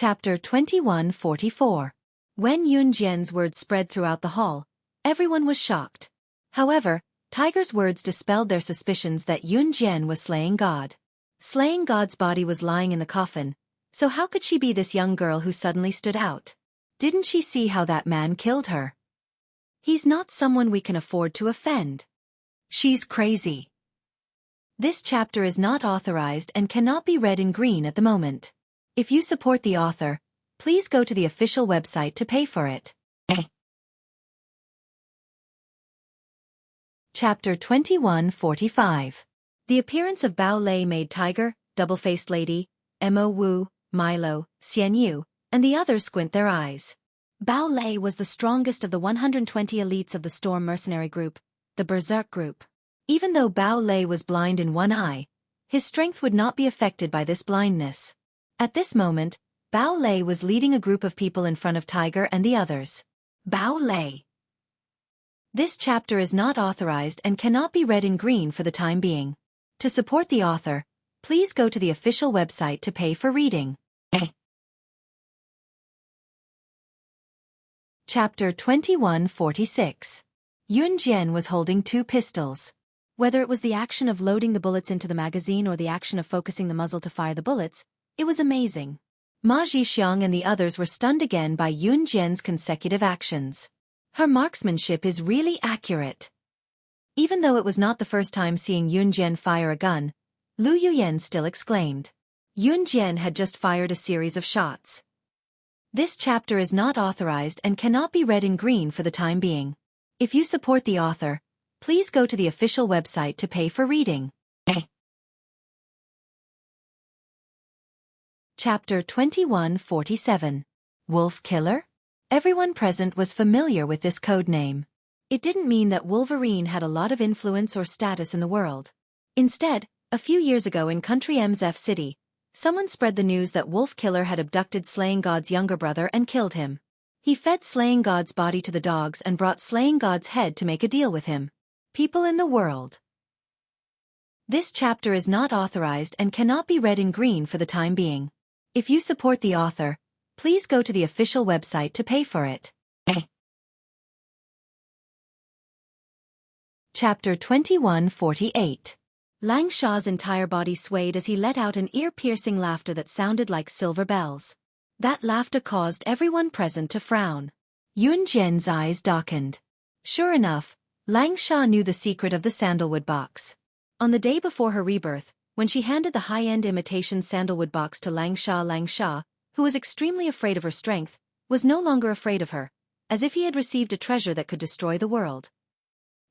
Chapter 2144. When Yun Jian's words spread throughout the hall, everyone was shocked. However, Tiger's words dispelled their suspicions that Yun Jian was slaying God. Slaying God's body was lying in the coffin, so how could she be this young girl who suddenly stood out? Didn't she see how that man killed her? He's not someone we can afford to offend. She's crazy. This chapter is not authorized and cannot be read in green at the moment. If you support the author, please go to the official website to pay for it. Chapter 2145. The appearance of Bao Lei made Tiger, Double-Faced Lady, Mo Wu, Milo, Xian Yu, and the others squint their eyes. Bao Lei was the strongest of the 120 elites of the Storm Mercenary Group, the Berserk Group. Even though Bao Lei was blind in one eye, his strength would not be affected by this blindness. At this moment, Bao Lei was leading a group of people in front of Tiger and the others. Bao Lei. This chapter is not authorized and cannot be read in green for the time being. To support the author, please go to the official website to pay for reading. Chapter 2146. Yun Jian was holding two pistols. Whether it was the action of loading the bullets into the magazine or the action of focusing the muzzle to fire the bullets, it was amazing. Ma Zhixiang and the others were stunned again by Yun Jian's consecutive actions. Her marksmanship is really accurate. Even though it was not the first time seeing Yun Jian fire a gun, Lu Yuyan still exclaimed. Yun Jian had just fired a series of shots. This chapter is not authorized and cannot be read in green for the time being. If you support the author, please go to the official website to pay for reading. Chapter 2147. Wolf Killer? Everyone present was familiar with this code name. It didn't mean that Wolverine had a lot of influence or status in the world. Instead, a few years ago in country MZF City, someone spread the news that Wolf Killer had abducted Slaying God's younger brother and killed him. He fed Slaying God's body to the dogs and brought Slaying God's head to make a deal with him. People in the world. This chapter is not authorized and cannot be read in green for the time being. If you support the author, please go to the official website to pay for it. Chapter 2148. Lang Sha's entire body swayed as he let out an ear-piercing laughter that sounded like silver bells. That laughter caused everyone present to frown. Yun Jian's eyes darkened. Sure enough, Lang Sha knew the secret of the sandalwood box. On the day before her rebirth, when she handed the high-end imitation sandalwood box to Lang Sha, who was extremely afraid of her strength, was no longer afraid of her, as if he had received a treasure that could destroy the world.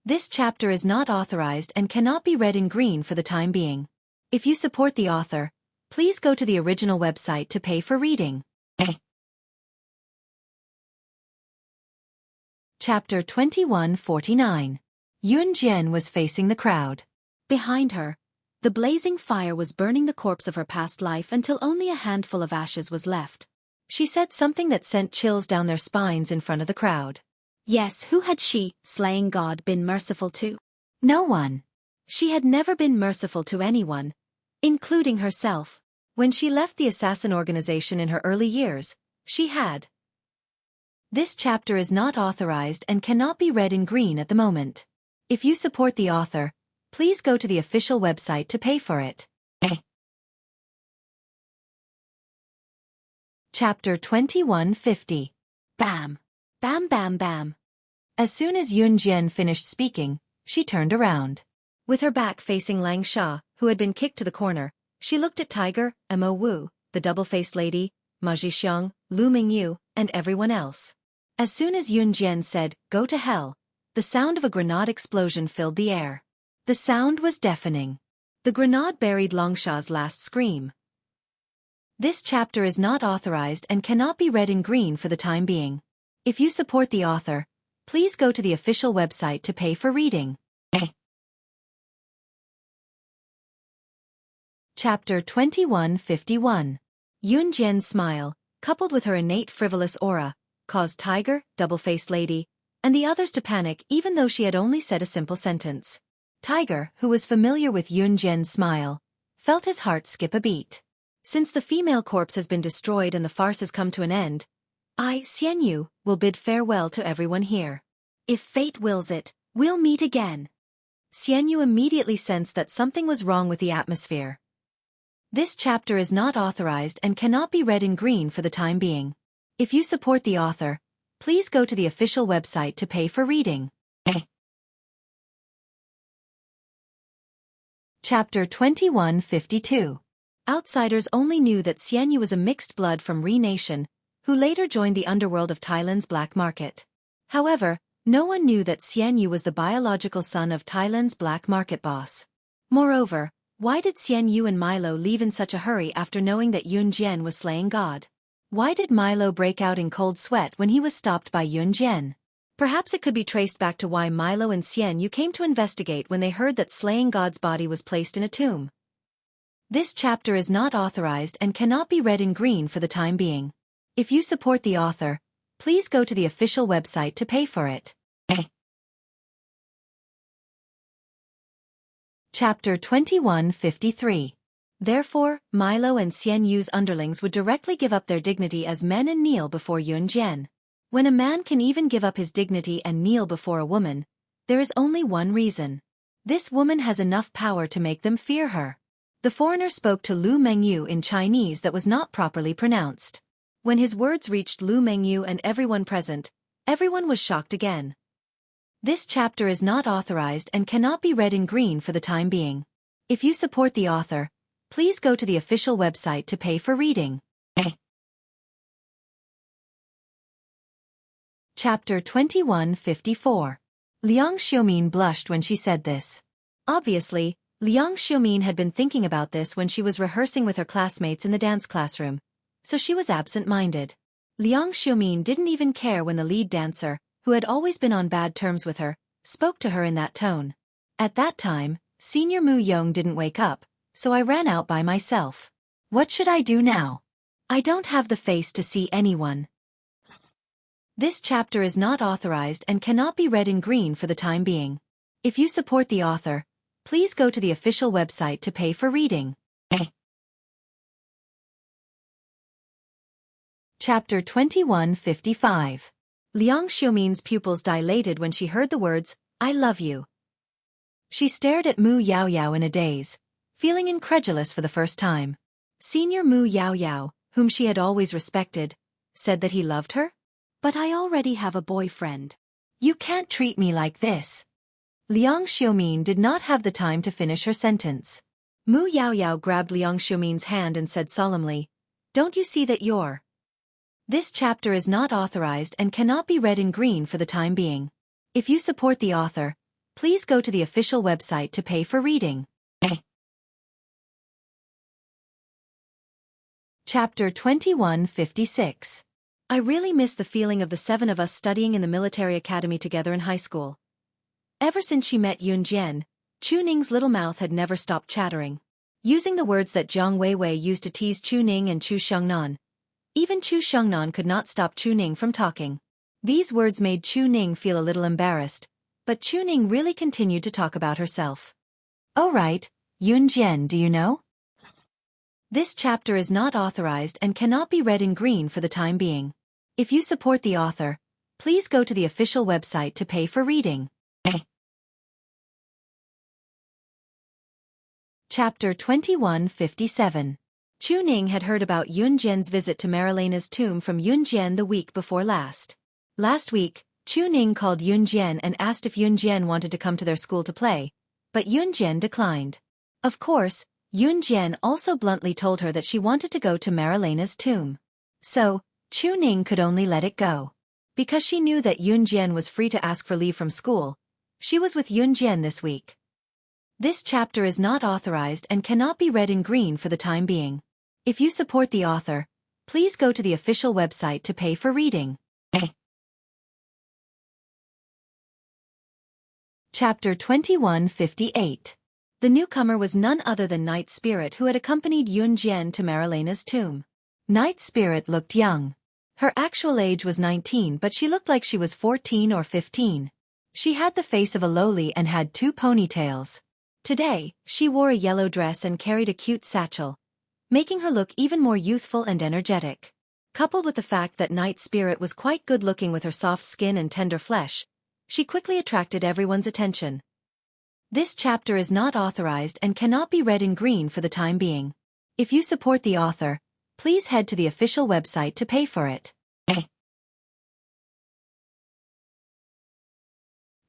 This chapter is not authorized and cannot be read in green for the time being. If you support the author, please go to the original website to pay for reading. Chapter 2149. Yun Jian was facing the crowd. Behind her, the blazing fire was burning the corpse of her past life until only a handful of ashes was left. She said something that sent chills down their spines in front of the crowd. Yes, who had she, Slaying God, been merciful to? No one. She had never been merciful to anyone, including herself. When she left the assassin organization in her early years, she had. This chapter is not authorized and cannot be read in green at the moment. If you support the author, please go to the official website to pay for it. Chapter 2150. Bam! Bam bam bam. As soon as Yun Jian finished speaking, she turned around. With her back facing Lang Sha, who had been kicked to the corner, she looked at Tiger, Mo Wu, the double-faced lady, Ma Zhixiang, Lu Mingyu, and everyone else. As soon as Yun Jian said, "Go to hell," the sound of a grenade explosion filled the air. The sound was deafening. The grenade buried Longsha's last scream. This chapter is not authorized and cannot be read in green for the time being. If you support the author, please go to the official website to pay for reading. Chapter 2151. Yun Jian's smile, coupled with her innate frivolous aura, caused Tiger, Double-Faced Lady, and the others to panic even though she had only said a simple sentence. Tiger, who was familiar with Yun Jian's smile, felt his heart skip a beat. Since the female corpse has been destroyed and the farce has come to an end, I, Xueqi, will bid farewell to everyone here. If fate wills it, we'll meet again. Xueqi immediately sensed that something was wrong with the atmosphere. This chapter is not authorized and cannot be read in green for the time being. If you support the author, please go to the official website to pay for reading. Chapter 2152. Outsiders only knew that Xueqi was a mixed blood from Re Nation, who later joined the underworld of Thailand's black market. However, no one knew that Xueqi was the biological son of Thailand's black market boss. Moreover, why did Xueqi and Milo leave in such a hurry after knowing that Yun Jian was slaying God? Why did Milo break out in cold sweat when he was stopped by Yun Jian? Perhaps it could be traced back to why Milo and Xueqi came to investigate when they heard that slaying God's body was placed in a tomb. This chapter is not authorized and cannot be read in green for the time being. If you support the author, please go to the official website to pay for it. Chapter 2153. Therefore, Milo and Xueqi's underlings would directly give up their dignity as men and kneel before Yun Jian. When a man can even give up his dignity and kneel before a woman, there is only one reason. This woman has enough power to make them fear her. The foreigner spoke to Lu Mengyu in Chinese that was not properly pronounced. When his words reached Lu Mengyu and everyone present, everyone was shocked again. This chapter is not authorized and cannot be read in green for the time being. If you support the author, please go to the official website to pay for reading. Chapter 2154. Liang Xiumin blushed when she said this. Obviously, Liang Xiumin had been thinking about this when she was rehearsing with her classmates in the dance classroom, so she was absent-minded. Liang Xiumin didn't even care when the lead dancer, who had always been on bad terms with her, spoke to her in that tone. At that time, Senior Mu Yong didn't wake up, so I ran out by myself. What should I do now? I don't have the face to see anyone. This chapter is not authorized and cannot be read in green for the time being. If you support the author, please go to the official website to pay for reading. Chapter 2155. Liang Xiumin's pupils dilated when she heard the words, "I love you." She stared at Mu Yaoyao in a daze, feeling incredulous for the first time. Senior Mu Yaoyao, whom she had always respected, said that he loved her? But I already have a boyfriend. You can't treat me like this. Liang Xiumin did not have the time to finish her sentence. Mu Yaoyao grabbed Liang Xiumin's hand and said solemnly, "Don't you see that you're..." This chapter is not authorized and cannot be read in green for the time being. If you support the author, please go to the official website to pay for reading. Chapter 2156. I really miss the feeling of the 7 of us studying in the military academy together in high school. Ever since she met Yun Jian, Chu Ning's little mouth had never stopped chattering. Using the words that Jiang Weiwei used to tease Chu Ning and Chu Xiongnan, even Chu Xiongnan could not stop Chu Ning from talking. These words made Chu Ning feel a little embarrassed, but Chu Ning really continued to talk about herself. "Oh right, Yun Jian, do you know?" This chapter is not authorized and cannot be read in green for the time being. If you support the author, please go to the official website to pay for reading. Chapter 2157. Chu Ning had heard about Yun Jian's visit to Marilena's tomb from Yun Jian the week before last. Last week, Chu Ning called Yun Jian and asked if Yun Jian wanted to come to their school to play, but Yun Jian declined. Of course, Yun Jian also bluntly told her that she wanted to go to Marilena's tomb. So, Chu Ning could only let it go. Because she knew that Yun Jian was free to ask for leave from school, she was with Yun Jian this week. This chapter is not authorized and cannot be read in green for the time being. If you support the author, please go to the official website to pay for reading. Chapter 2158. The newcomer was none other than Night Spirit, who had accompanied Yun Jian to Marilena's tomb. Night Spirit looked young. Her actual age was 19, but she looked like she was 14 or 15. She had the face of a lowly and had 2 ponytails. Today, she wore a yellow dress and carried a cute satchel, making her look even more youthful and energetic. Coupled with the fact that Night Spirit was quite good-looking with her soft skin and tender flesh, she quickly attracted everyone's attention. This chapter is not authorized and cannot be read in green for the time being. If you support the author, please head to the official website to pay for it.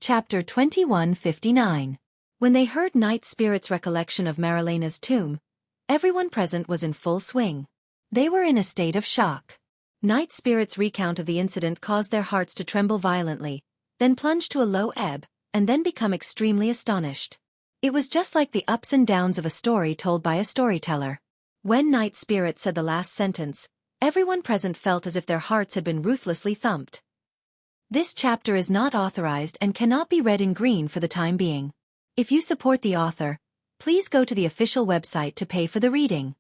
Chapter 2159. When they heard Night Spirit's recollection of Marilena's tomb, everyone present was in full swing. They were in a state of shock. Night Spirit's recount of the incident caused their hearts to tremble violently, then plunge to a low ebb, and then become extremely astonished. It was just like the ups and downs of a story told by a storyteller. When Night Spirit said the last sentence, everyone present felt as if their hearts had been ruthlessly thumped. This chapter is not authorized and cannot be read in green for the time being. If you support the author, please go to the official website to pay for the reading.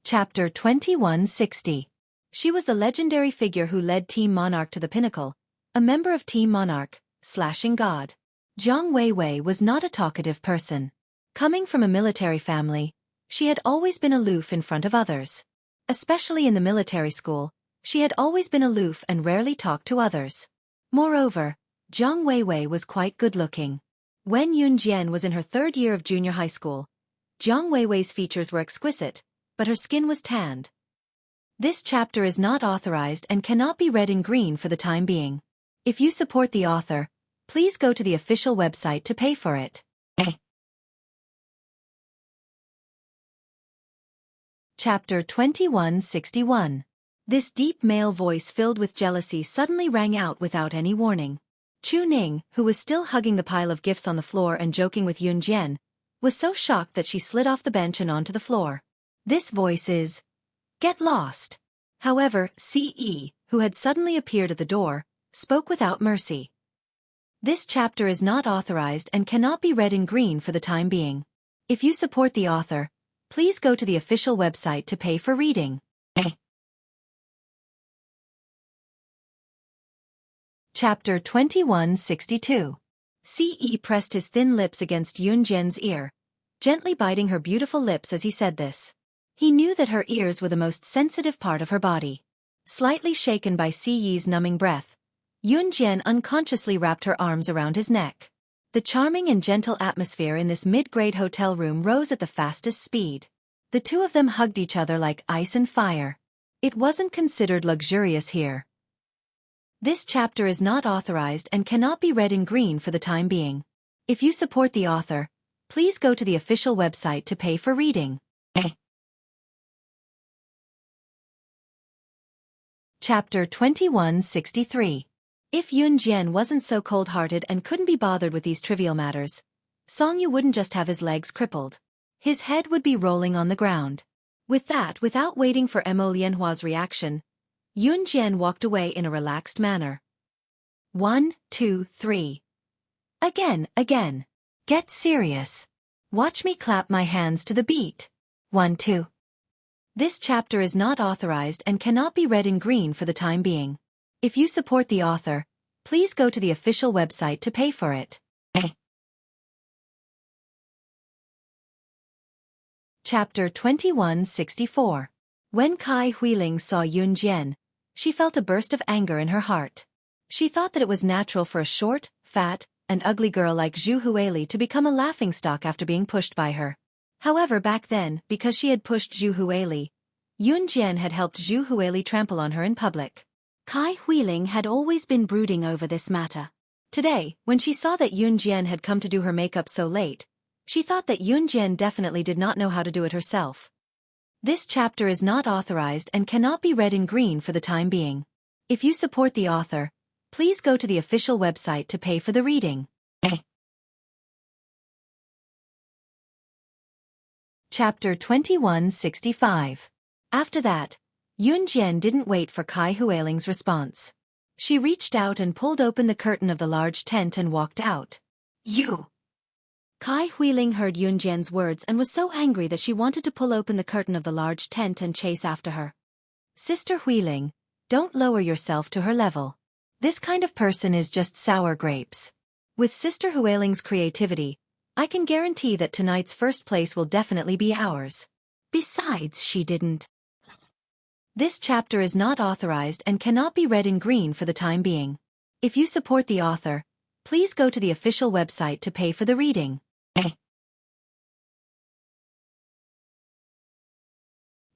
Chapter 2160. She was the legendary figure who led Team Monarch to the pinnacle, a member of Team Monarch, Slashing God. Jiang Weiwei was not a talkative person. Coming from a military family, she had always been aloof in front of others. Especially in the military school, she had always been aloof and rarely talked to others. Moreover, Jiang Weiwei was quite good-looking. When Yun Jian was in her third year of junior high school, Jiang Weiwei's features were exquisite, but her skin was tanned. This chapter is not authorized and cannot be read in green for the time being. If you support the author, please go to the official website to pay for it. Chapter 2161. This deep male voice filled with jealousy suddenly rang out without any warning. Chu Ning, who was still hugging the pile of gifts on the floor and joking with Yun Jian, was so shocked that she slid off the bench and onto the floor. This voice is, "Get lost." However, Ce, who had suddenly appeared at the door, spoke without mercy. This chapter is not authorized and cannot be read in green for the time being. If you support the author, please go to the official website to pay for reading. Chapter 2162. Ce pressed his thin lips against Yun Jian's ear, gently biting her beautiful lips as he said this. He knew that her ears were the most sensitive part of her body. Slightly shaken by Ce's numbing breath, Yun Jian unconsciously wrapped her arms around his neck. The charming and gentle atmosphere in this mid-grade hotel room rose at the fastest speed. The two of them hugged each other like ice and fire. It wasn't considered luxurious here. This chapter is not authorized and cannot be read in green for the time being. If you support the author, please go to the official website to pay for reading. Chapter 2163. If Yun Jian wasn't so cold-hearted and couldn't be bothered with these trivial matters, Song-yu wouldn't just have his legs crippled. His head would be rolling on the ground. With that, without waiting for Mo Lianhua's reaction, Yun Jian walked away in a relaxed manner. 1, 2, 3. Again. Get serious. Watch me clap my hands to the beat. 1, 2. This chapter is not authorized and cannot be read in green for the time being. If you support the author, please go to the official website to pay for it. Chapter 2164. When Kai Huiling saw Yun Jian, she felt a burst of anger in her heart. She thought that it was natural for a short, fat, and ugly girl like Zhu Huili to become a laughingstock after being pushed by her. However, back then, because she had pushed Zhu Huili, Yun Jian had helped Zhu Huili trample on her in public. Kai Huiling had always been brooding over this matter. Today, when she saw that Yun Jian had come to do her makeup so late, she thought that Yun Jian definitely did not know how to do it herself. This chapter is not authorized and cannot be read in green for the time being. If you support the author, please go to the official website to pay for the reading. Chapter 2165. After that, Yun Jian didn't wait for Kai Huiling's response. She reached out and pulled open the curtain of the large tent and walked out. You! Kai Huiling heard Yun Jian's words and was so angry that she wanted to pull open the curtain of the large tent and chase after her. Sister Huiling, don't lower yourself to her level. This kind of person is just sour grapes. With Sister Huiling's creativity, I can guarantee that tonight's first place will definitely be ours. Besides, she didn't. This chapter is not authorized and cannot be read in green for the time being. If you support the author, please go to the official website to pay for the reading.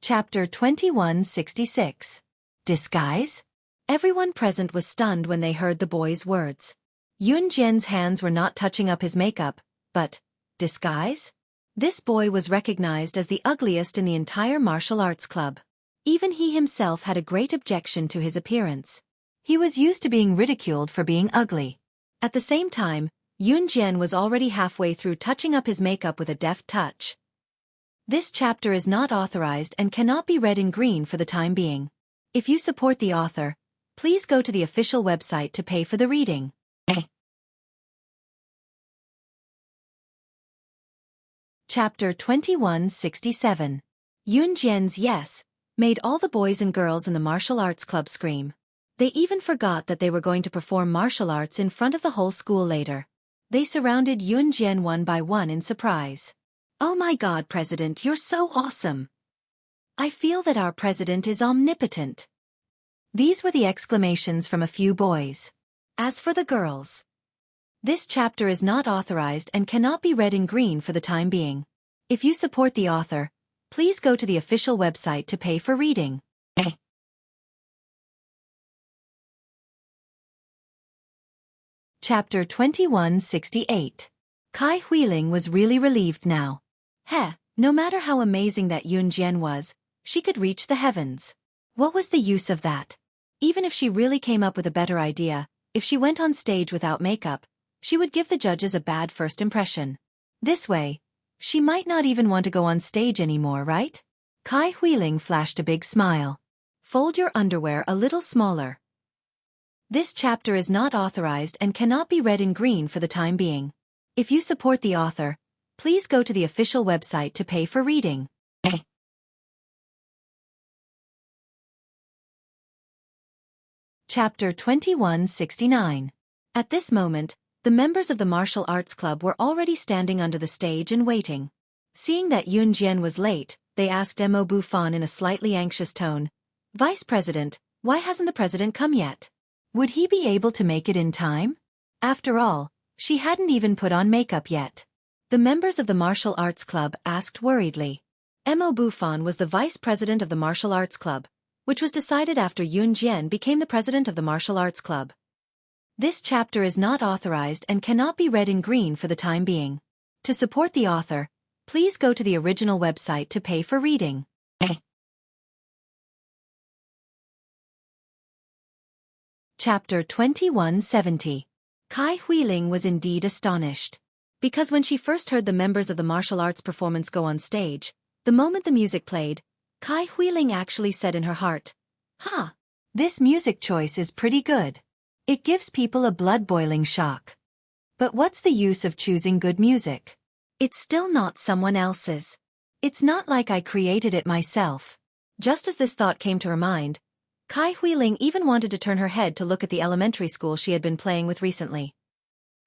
Chapter 2166. Disguise? Everyone present was stunned when they heard the boy's words. Yun Jian's hands were not touching up his makeup, but disguise? This boy was recognized as the ugliest in the entire martial arts club. Even he himself had a great objection to his appearance. He was used to being ridiculed for being ugly. At the same time, Yun Jian was already halfway through touching up his makeup with a deft touch. This chapter is not authorized and cannot be read in green for the time being. If you support the author, please go to the official website to pay for the reading. Chapter 2167. Yun Jian's yes made all the boys and girls in the martial arts club scream. They even forgot that they were going to perform martial arts in front of the whole school later. They surrounded Yun Jian one by one in surprise. "Oh my God, President, you're so awesome! I feel that our president is omnipotent." These were the exclamations from a few boys. As for the girls, this chapter is not authorized and cannot be read in green for the time being. If you support the author, please go to the official website to pay for reading. Chapter 2168. Kai Huiling was really relieved now. No matter how amazing that Yun Jian was, she could reach the heavens. What was the use of that? Even if she really came up with a better idea, if she went on stage without makeup, she would give the judges a bad first impression. This way, she might not even want to go on stage anymore, right? Kai Huiling flashed a big smile. Fold your underwear a little smaller. This chapter is not authorized and cannot be read in green for the time being. If you support the author, please go to the official website to pay for reading. Chapter 2169. At this moment, the members of the martial arts club were already standing under the stage and waiting. Seeing that Yun Jian was late, they asked Mo Bufan in a slightly anxious tone, "Vice President, why hasn't the president come yet? Would he be able to make it in time?" After all, she hadn't even put on makeup yet. The members of the martial arts club asked worriedly. Mo Bufan was the vice president of the martial arts club, which was decided after Yun Jian became the president of the martial arts club. This chapter is not authorized and cannot be read in green for the time being. To support the author, please go to the original website to pay for reading. Chapter 2170. Kai Huiling was indeed astonished. Because when she first heard the members of the martial arts performance go on stage, the moment the music played, Kai Huiling actually said in her heart, this music choice is pretty good. It gives people a blood-boiling shock. But what's the use of choosing good music? It's still not someone else's. It's not like I created it myself. Just as this thought came to her mind, Kai Huiling even wanted to turn her head to look at the elementary school she had been playing with recently.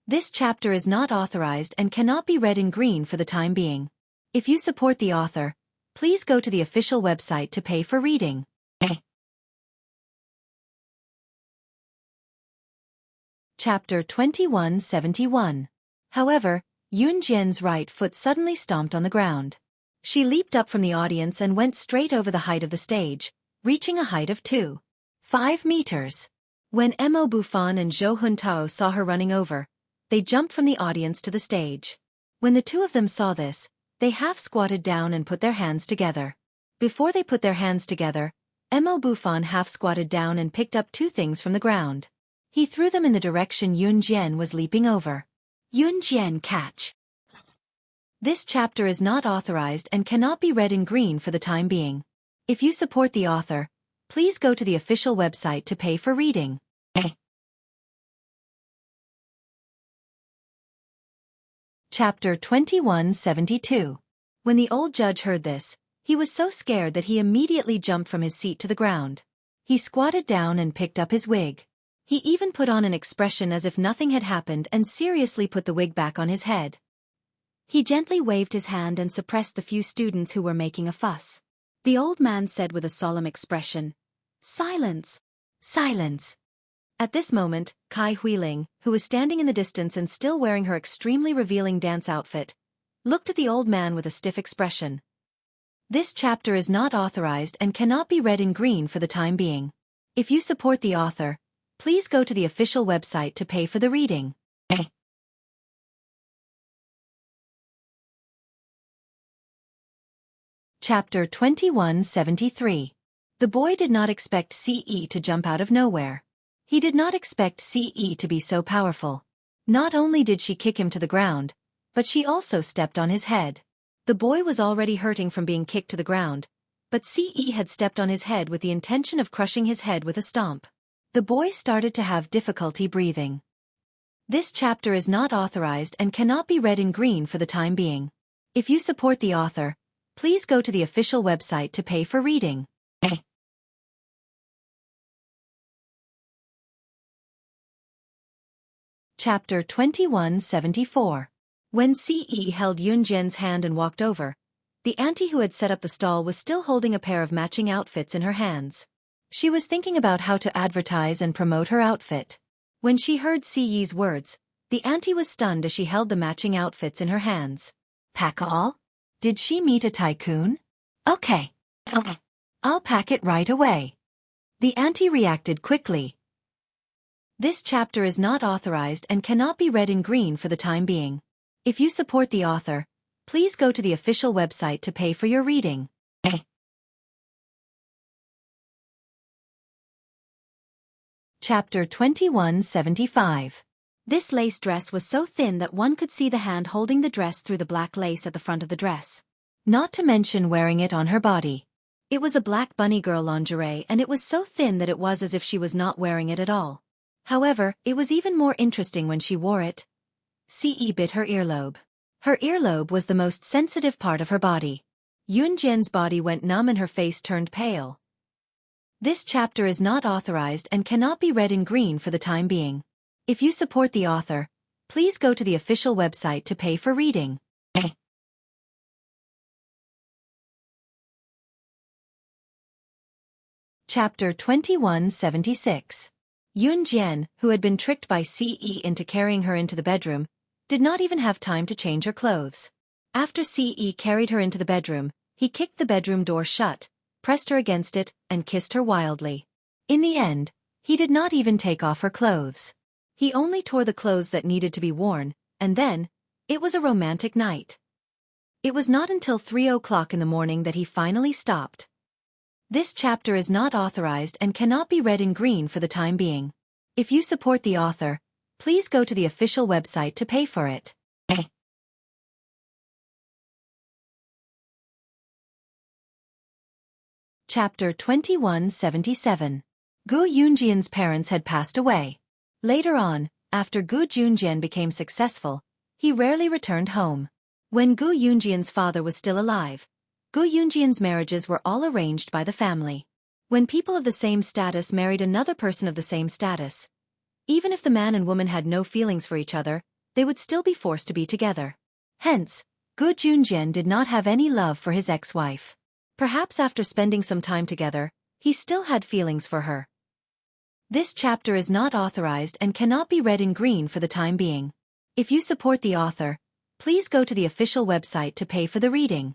This chapter is not authorized and cannot be read in green for the time being. If you support the author, please go to the official website to pay for reading. Chapter 2171. However, Yun Jian's right foot suddenly stomped on the ground. She leaped up from the audience and went straight over the height of the stage, reaching a height of 2.5 meters. When Mo Bufan and Zhou Huntao saw her running over, they jumped from the audience to the stage. When the two of them saw this, they half squatted down and put their hands together. Before they put their hands together, Mo Bufan half squatted down and picked up two things from the ground. He threw them in the direction Yun Jian was leaping over. Yun Jian catch. This chapter is not authorized and cannot be read in green for the time being. If you support the author, please go to the official website to pay for reading. Chapter 2172. When the old judge heard this, he was so scared that he immediately jumped from his seat to the ground. He squatted down and picked up his wig. He even put on an expression as if nothing had happened and seriously put the wig back on his head. He gently waved his hand and suppressed the few students who were making a fuss. The old man said with a solemn expression, "Silence! Silence!" At this moment, Kai Huiling, who was standing in the distance and still wearing her extremely revealing dance outfit, looked at the old man with a stiff expression. This chapter is not authorized and cannot be read in green for the time being. If you support the author, please go to the official website to pay for the reading. Chapter 2173. The boy did not expect Ce to jump out of nowhere. He did not expect Ce to be so powerful. Not only did she kick him to the ground, but she also stepped on his head. The boy was already hurting from being kicked to the ground, but Ce had stepped on his head with the intention of crushing his head with a stomp. The boy started to have difficulty breathing. This chapter is not authorized and cannot be read in green for the time being. If you support the author, please go to the official website to pay for reading. Chapter 2174. When Ce held Yunjian's hand and walked over, the auntie who had set up the stall was still holding a pair of matching outfits in her hands. She was thinking about how to advertise and promote her outfit. When she heard Ce's words, the auntie was stunned as she held the matching outfits in her hands. Pack all? Did she meet a tycoon? Okay. I'll pack it right away. The auntie reacted quickly. This chapter is not authorized and cannot be read in green for the time being. If you support the author, please go to the official website to pay for your reading. Chapter 2175. This lace dress was so thin that one could see the hand holding the dress through the black lace at the front of the dress. Not to mention wearing it on her body. It was a black bunny girl lingerie and it was so thin that it was as if she was not wearing it at all. However, it was even more interesting when she wore it. Ce bit her earlobe. Her earlobe was the most sensitive part of her body. Yunjian's body went numb and her face turned pale. This chapter is not authorized and cannot be read in green for the time being. If you support the author, please go to the official website to pay for reading. Chapter 2176. Yunjian, who had been tricked by Ce into carrying her into the bedroom, did not even have time to change her clothes. After Ce carried her into the bedroom, he kicked the bedroom door shut, pressed her against it, and kissed her wildly. In the end, he did not even take off her clothes. He only tore the clothes that needed to be worn, and then, it was a romantic night. It was not until 3 o'clock in the morning that he finally stopped. This chapter is not authorized and cannot be read in green for the time being. If you support the author, please go to the official website to pay for it. Chapter 2177. Gu Yunjian's parents had passed away. Later on, after Gu Junjian became successful, he rarely returned home. When Gu Yunjian's father was still alive, Gu Yunjian's marriages were all arranged by the family. When people of the same status married another person of the same status, even if the man and woman had no feelings for each other, they would still be forced to be together. Hence, Gu Junjian did not have any love for his ex-wife. Perhaps after spending some time together, he still had feelings for her. This chapter is not authorized and cannot be read in green for the time being. If you support the author, please go to the official website to pay for the reading.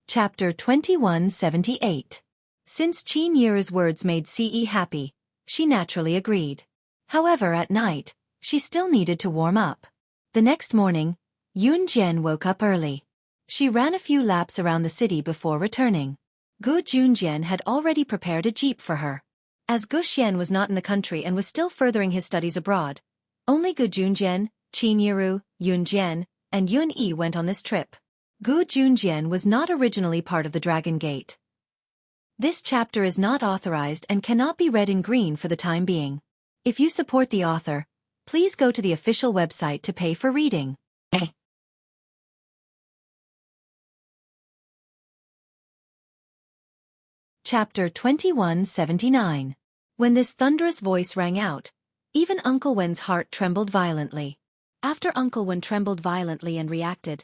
Chapter 2178. Since Qin Yiru's words made Ce happy, she naturally agreed. However, at night, she still needed to warm up. The next morning, Yunjian woke up early. She ran a few laps around the city before returning. Gu Junjian had already prepared a jeep for her. As Gu Xian was not in the country and was still furthering his studies abroad, only Gu Junjian, Qin Yiru, Yunjian, and Yun Yi went on this trip. Gu Junjian was not originally part of the Dragon Gate. This chapter is not authorized and cannot be read in green for the time being. If you support the author, please go to the official website to pay for reading. Chapter 2179. When this thunderous voice rang out, even Uncle Wen's heart trembled violently. After Uncle Wen trembled violently and reacted,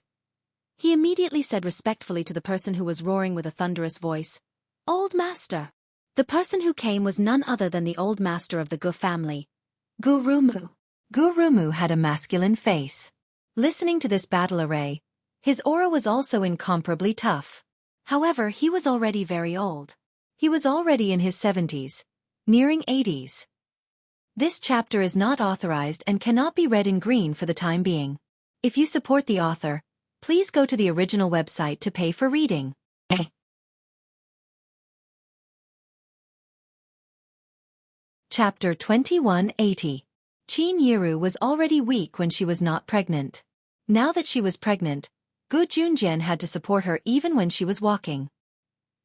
he immediately said respectfully to the person who was roaring with a thunderous voice, "Old Master." The person who came was none other than the old master of the Gu family, Gurumu. Gurumu had a masculine face. Listening to this battle array, his aura was also incomparably tough. However, he was already very old. He was already in his 70s, nearing 80s. This chapter is not authorized and cannot be read in green for the time being. If you support the author, please go to the original website to pay for reading. Chapter 2180. Qin Yiru was already weak when she was not pregnant. Now that she was pregnant, Gu Junjian had to support her even when she was walking.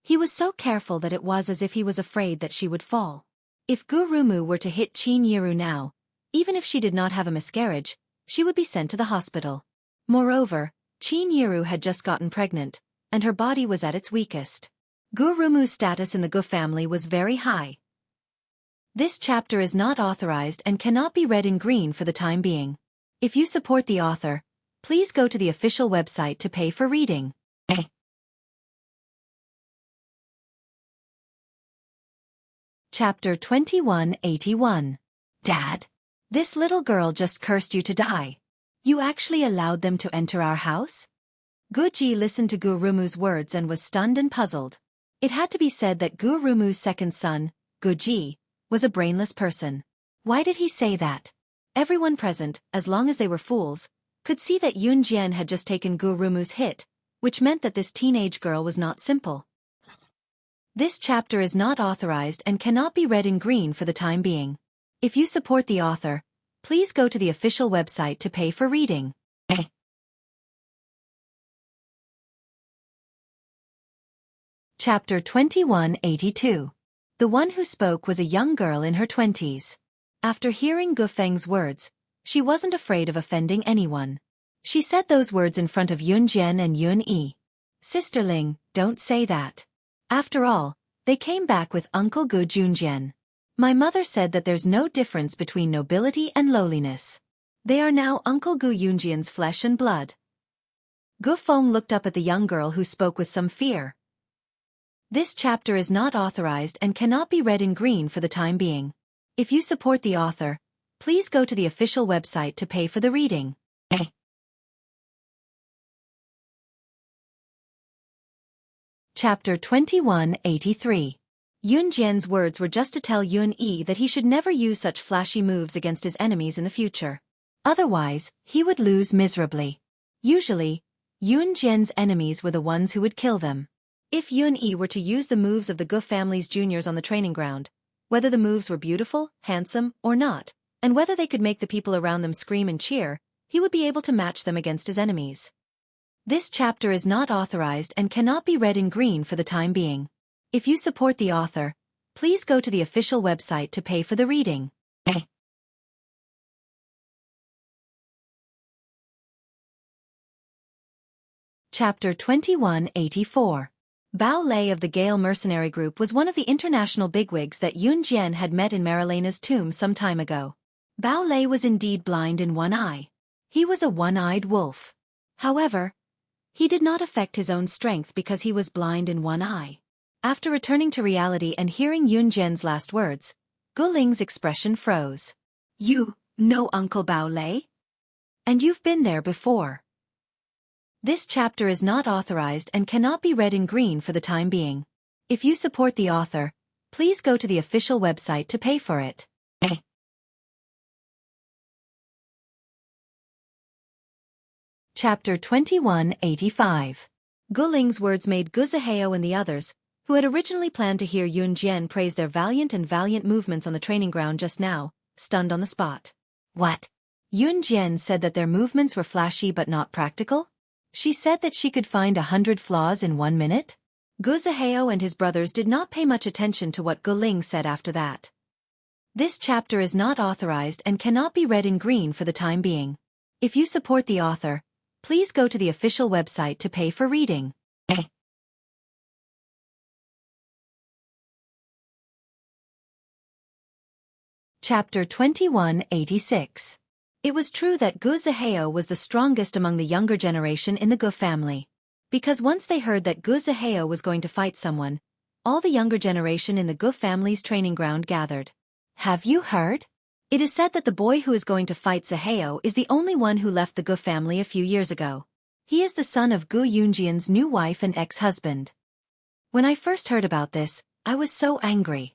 He was so careful that it was as if he was afraid that she would fall. If Gu Rumu were to hit Qin Yiru now, even if she did not have a miscarriage, she would be sent to the hospital. Moreover, Qin Yiru had just gotten pregnant, and her body was at its weakest. Gu Rumu's status in the Gu family was very high. This chapter is not authorized and cannot be read in green for the time being. If you support the author, please go to the official website to pay for reading. Chapter 2181. Dad, this little girl just cursed you to die. You actually allowed them to enter our house? Gu Ji listened to Gu Rumu's words and was stunned and puzzled. It had to be said that Gu Rumu's second son, Gu Ji, was a brainless person. Why did he say that? Everyone present, as long as they were fools, could see that Yun Jian had just taken Gu Rumu's hit, which meant that this teenage girl was not simple. This chapter is not authorized and cannot be read in green for the time being. If you support the author, please go to the official website to pay for reading. Chapter 2182. The one who spoke was a young girl in her 20s. After hearing Gu Feng's words, she wasn't afraid of offending anyone. She said those words in front of Yun Jian and Yun Yi. Sisterling, don't say that. After all, they came back with Uncle Gu Junjian. My mother said that there's no difference between nobility and lowliness. They are now Uncle Gu Yunjian's flesh and blood. Gu Feng looked up at the young girl who spoke with some fear. This chapter is not authorized and cannot be read in green for the time being. If you support the author, please go to the official website to pay for the reading. Chapter 2183. Yun Jian's words were just to tell Yun Yi that he should never use such flashy moves against his enemies in the future. Otherwise, he would lose miserably. Usually, Yun Jian's enemies were the ones who would kill them. If Yun Yi were to use the moves of the Gu family's juniors on the training ground, whether the moves were beautiful, handsome, or not, and whether they could make the people around them scream and cheer, he would be able to match them against his enemies. This chapter is not authorized and cannot be read in green for the time being. If you support the author, please go to the official website to pay for the reading. Chapter 2184. Bao Lei of the Gale mercenary group was one of the international bigwigs that Yun Jian had met in Marilena's tomb some time ago. Bao Lei was indeed blind in one eye. He was a one-eyed wolf. However, he did not affect his own strength because he was blind in one eye. After returning to reality and hearing Yun Jian's last words, Gu Ling's expression froze. You know Uncle Bao Lei? And you've been there before. This chapter is not authorized and cannot be read in green for the time being. If you support the author, please go to the official website to pay for it. Chapter 2185. Gu Ling's words made Gu Zihao and the others, who had originally planned to hear Yun Jian praise their valiant movements on the training ground just now, stunned on the spot. What? Yun Jian said that their movements were flashy but not practical? She said that she could find 100 flaws in 1 minute? Gu Zihao and his brothers did not pay much attention to what Gu Ling said after that. This chapter is not authorized and cannot be read in green for the time being. If you support the author, please go to the official website to pay for reading. Chapter 2186. It was true that Gu Zihao was the strongest among the younger generation in the Gu family. Because once they heard that Gu Zihao was going to fight someone, all the younger generation in the Gu family's training ground gathered. Have you heard? It is said that the boy who is going to fight Zihao is the only one who left the Gu family a few years ago. He is the son of Gu Yunjian's new wife and ex-husband. When I first heard about this, I was so angry.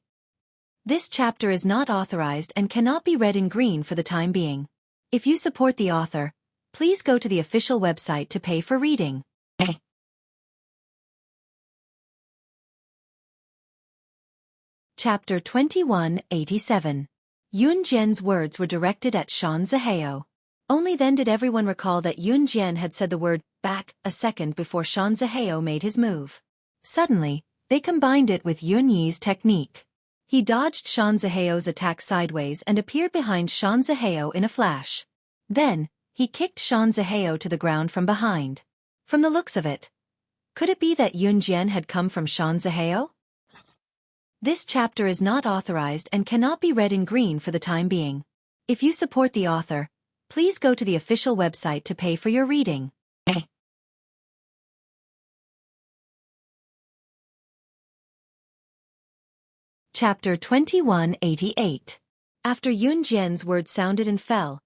This chapter is not authorized and cannot be read in green for the time being. If you support the author, please go to the official website to pay for reading. Chapter 2187. Yun Jian's words were directed at Shan Zihao. Only then did everyone recall that Yun Jian had said the word back a second before Shan Zihao made his move. Suddenly, they combined it with Yun Yi's technique. He dodged Shan Zihao's attack sideways and appeared behind Shan Zihao in a flash. Then, he kicked Shan Zihao to the ground from behind. From the looks of it, could it be that Yun Jian had come from Shan Zihao? This chapter is not authorized and cannot be read in green for the time being. If you support the author, please go to the official website to pay for your reading. Chapter 2188. After Yun Jian's words sounded and fell,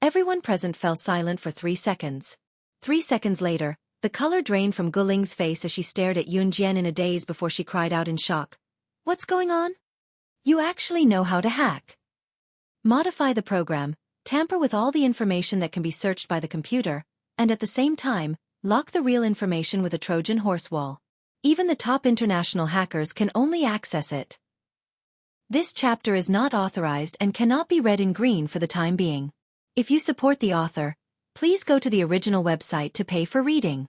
everyone present fell silent for 3 seconds. 3 seconds later, the color drained from Gu Ling's face as she stared at Yun Jian in a daze before she cried out in shock. What's going on? You actually know how to hack. Modify the program, tamper with all the information that can be searched by the computer, and at the same time, lock the real information with a Trojan horse wall. Even the top international hackers can only access it. This chapter is not authorized and cannot be read in green for the time being. If you support the author, please go to the original website to pay for reading.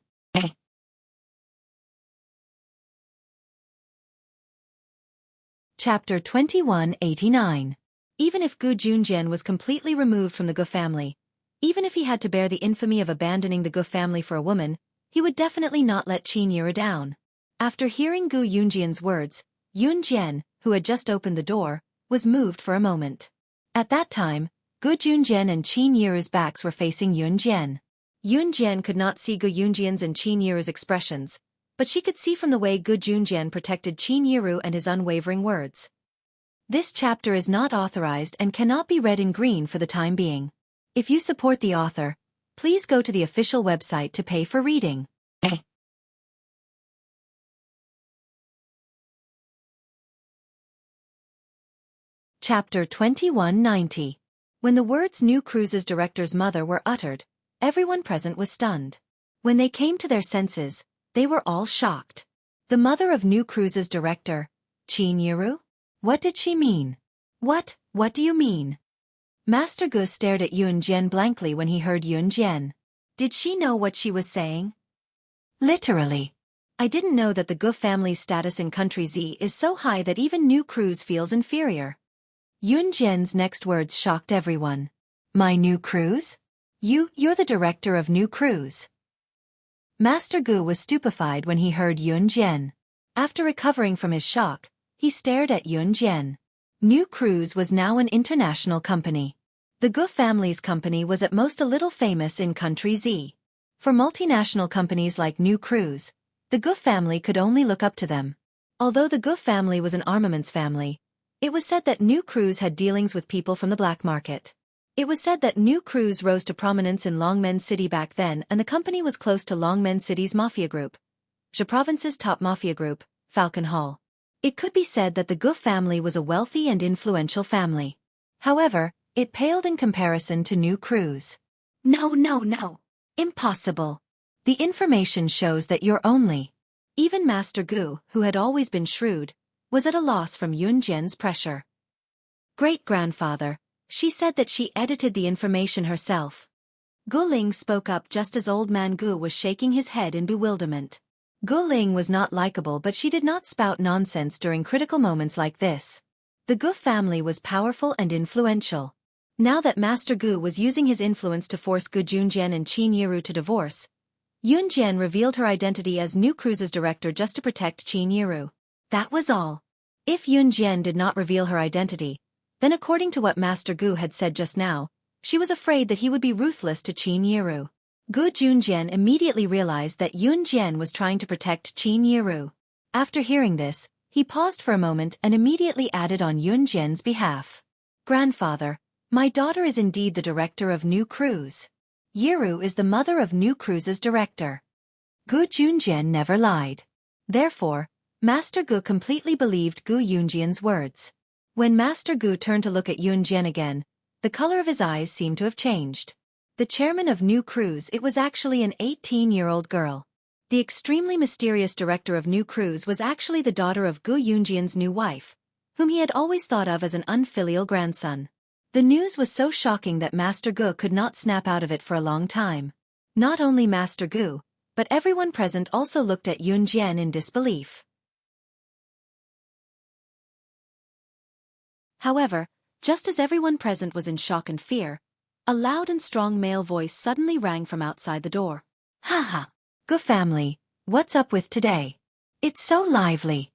Chapter 2189. Even if Gu Junjian was completely removed from the Gu family, even if he had to bear the infamy of abandoning the Gu family for a woman, he would definitely not let Qin Yiru down. After hearing Gu Yunjian's words, Yun Jian, who had just opened the door, was moved for a moment. At that time, Gu Junjian and Qin Yiru's backs were facing Yun Jian. Yun Jian could not see Gu Yunjian's and Qin Yiru's expressions, but she could see from the way Gu Junjian protected Qin Yiru and his unwavering words. This chapter is not authorized and cannot be read in green for the time being. If you support the author, please go to the official website to pay for reading. Chapter 2190. When the words New Cruise's director's mother were uttered, everyone present was stunned. When they came to their senses, they were all shocked. The mother of New Cruise's director, Qin Yiru? What did she mean? What do you mean? Master Gu stared at Yun Jian blankly when he heard Yun Jian. Did she know what she was saying? Literally. I didn't know that the Gu family's status in Country Z is so high that even New Cruise feels inferior. Yun Jian's next words shocked everyone. My New Cruise? You're the director of New Cruise. Master Gu was stupefied when he heard Yun Jian. After recovering from his shock, he stared at Yun Jian. New Cruise was now an international company. The Gu family's company was at most a little famous in Country Z. For multinational companies like New Cruise, the Gu family could only look up to them. Although the Gu family was an armaments family, it was said that New Cruise had dealings with people from the black market. It was said that New Cruise rose to prominence in Longmen City back then, and the company was close to Longmen City's mafia group, Zhe Province's top mafia group, Falcon Hall. It could be said that the Gu family was a wealthy and influential family. However, it paled in comparison to New Cruise. No. Impossible. The information shows that you're only. Even Master Gu, who had always been shrewd, was at a loss from Yun Jian's pressure. Great-grandfather, she said that she edited the information herself. Gu Ling spoke up just as old man Gu was shaking his head in bewilderment. Gu Ling was not likable, but she did not spout nonsense during critical moments like this. The Gu family was powerful and influential. Now that Master Gu was using his influence to force Gu Junjian and Qin Yiru to divorce, Yun Jian revealed her identity as New Cruise's director just to protect Qin Yiru. That was all. If Yun Jian did not reveal her identity, Then according to what Master Gu had said just now, she was afraid that he would be ruthless to Qin Yiru. Gu Junjian immediately realized that Yun Jian was trying to protect Qin Yiru. After hearing this, he paused for a moment and immediately added on Yun Jian's behalf. Grandfather, my daughter is indeed the director of New Cruise. Yiru is the mother of New Cruise's director. Gu Junjian never lied. Therefore, Master Gu completely believed Gu Yunjian's words. When Master Gu turned to look at Yun Jian again, the color of his eyes seemed to have changed. The chairman of New Cruise, it was actually an 18-year-old girl. The extremely mysterious director of New Cruise was actually the daughter of Gu Yunjian's new wife, whom he had always thought of as an unfilial grandson. The news was so shocking that Master Gu could not snap out of it for a long time. Not only Master Gu, but everyone present also looked at Yun Jian in disbelief. However, just as everyone present was in shock and fear, a loud and strong male voice suddenly rang from outside the door. "Haha! Gu family, what's up with today? It's so lively."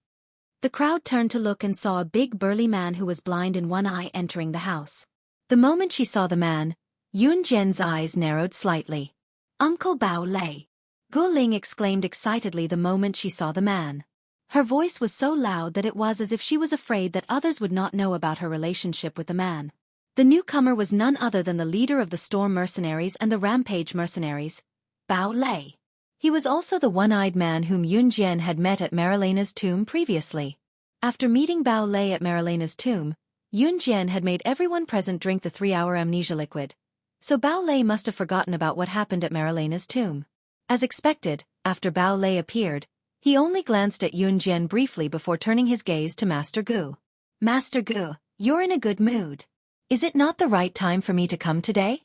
The crowd turned to look and saw a big burly man who was blind in one eye entering the house. The moment she saw the man, Yun Jian's eyes narrowed slightly. "Uncle Bao Lei!" Gu Ling exclaimed excitedly the moment she saw the man. Her voice was so loud that it was as if she was afraid that others would not know about her relationship with the man. The newcomer was none other than the leader of the Storm Mercenaries and the Rampage Mercenaries, Bao Lei. He was also the one-eyed man whom Yun Jian had met at Marilena's tomb previously. After meeting Bao Lei at Marilena's tomb, Yun Jian had made everyone present drink the 3-hour amnesia liquid. So Bao Lei must have forgotten about what happened at Marilena's tomb. As expected, after Bao Lei appeared, he only glanced at Yun Jian briefly before turning his gaze to Master Gu. "Master Gu, you're in a good mood. Is it not the right time for me to come today?"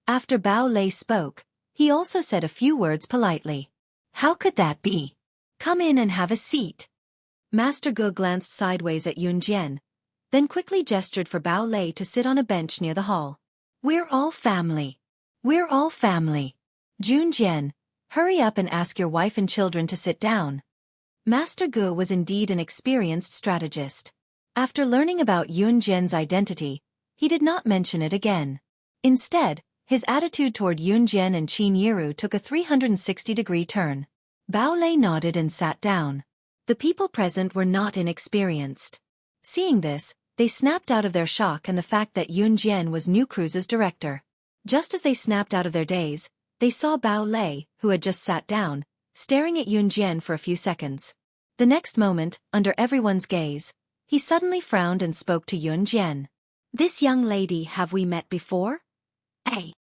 After Bao Lei spoke, he also said a few words politely. "How could that be? Come in and have a seat." Master Gu glanced sideways at Yun Jian, then quickly gestured for Bao Lei to sit on a bench near the hall. "We're all family. We're all family. Jun Jian, hurry up and ask your wife and children to sit down." Master Gu was indeed an experienced strategist. After learning about Yun Jian's identity, he did not mention it again. Instead, his attitude toward Yun Jian and Qin Yiru took a 360-degree turn. Bao Lei nodded and sat down. The people present were not inexperienced. Seeing this, they snapped out of their shock and the fact that Yun Jian was New Cruise's director. Just as they snapped out of their daze, they saw Bao Lei, who had just sat down, staring at Yun Jian for a few seconds. The next moment, under everyone's gaze, he suddenly frowned and spoke to Yun Jian. "This young lady, have we met before?" "Eh?"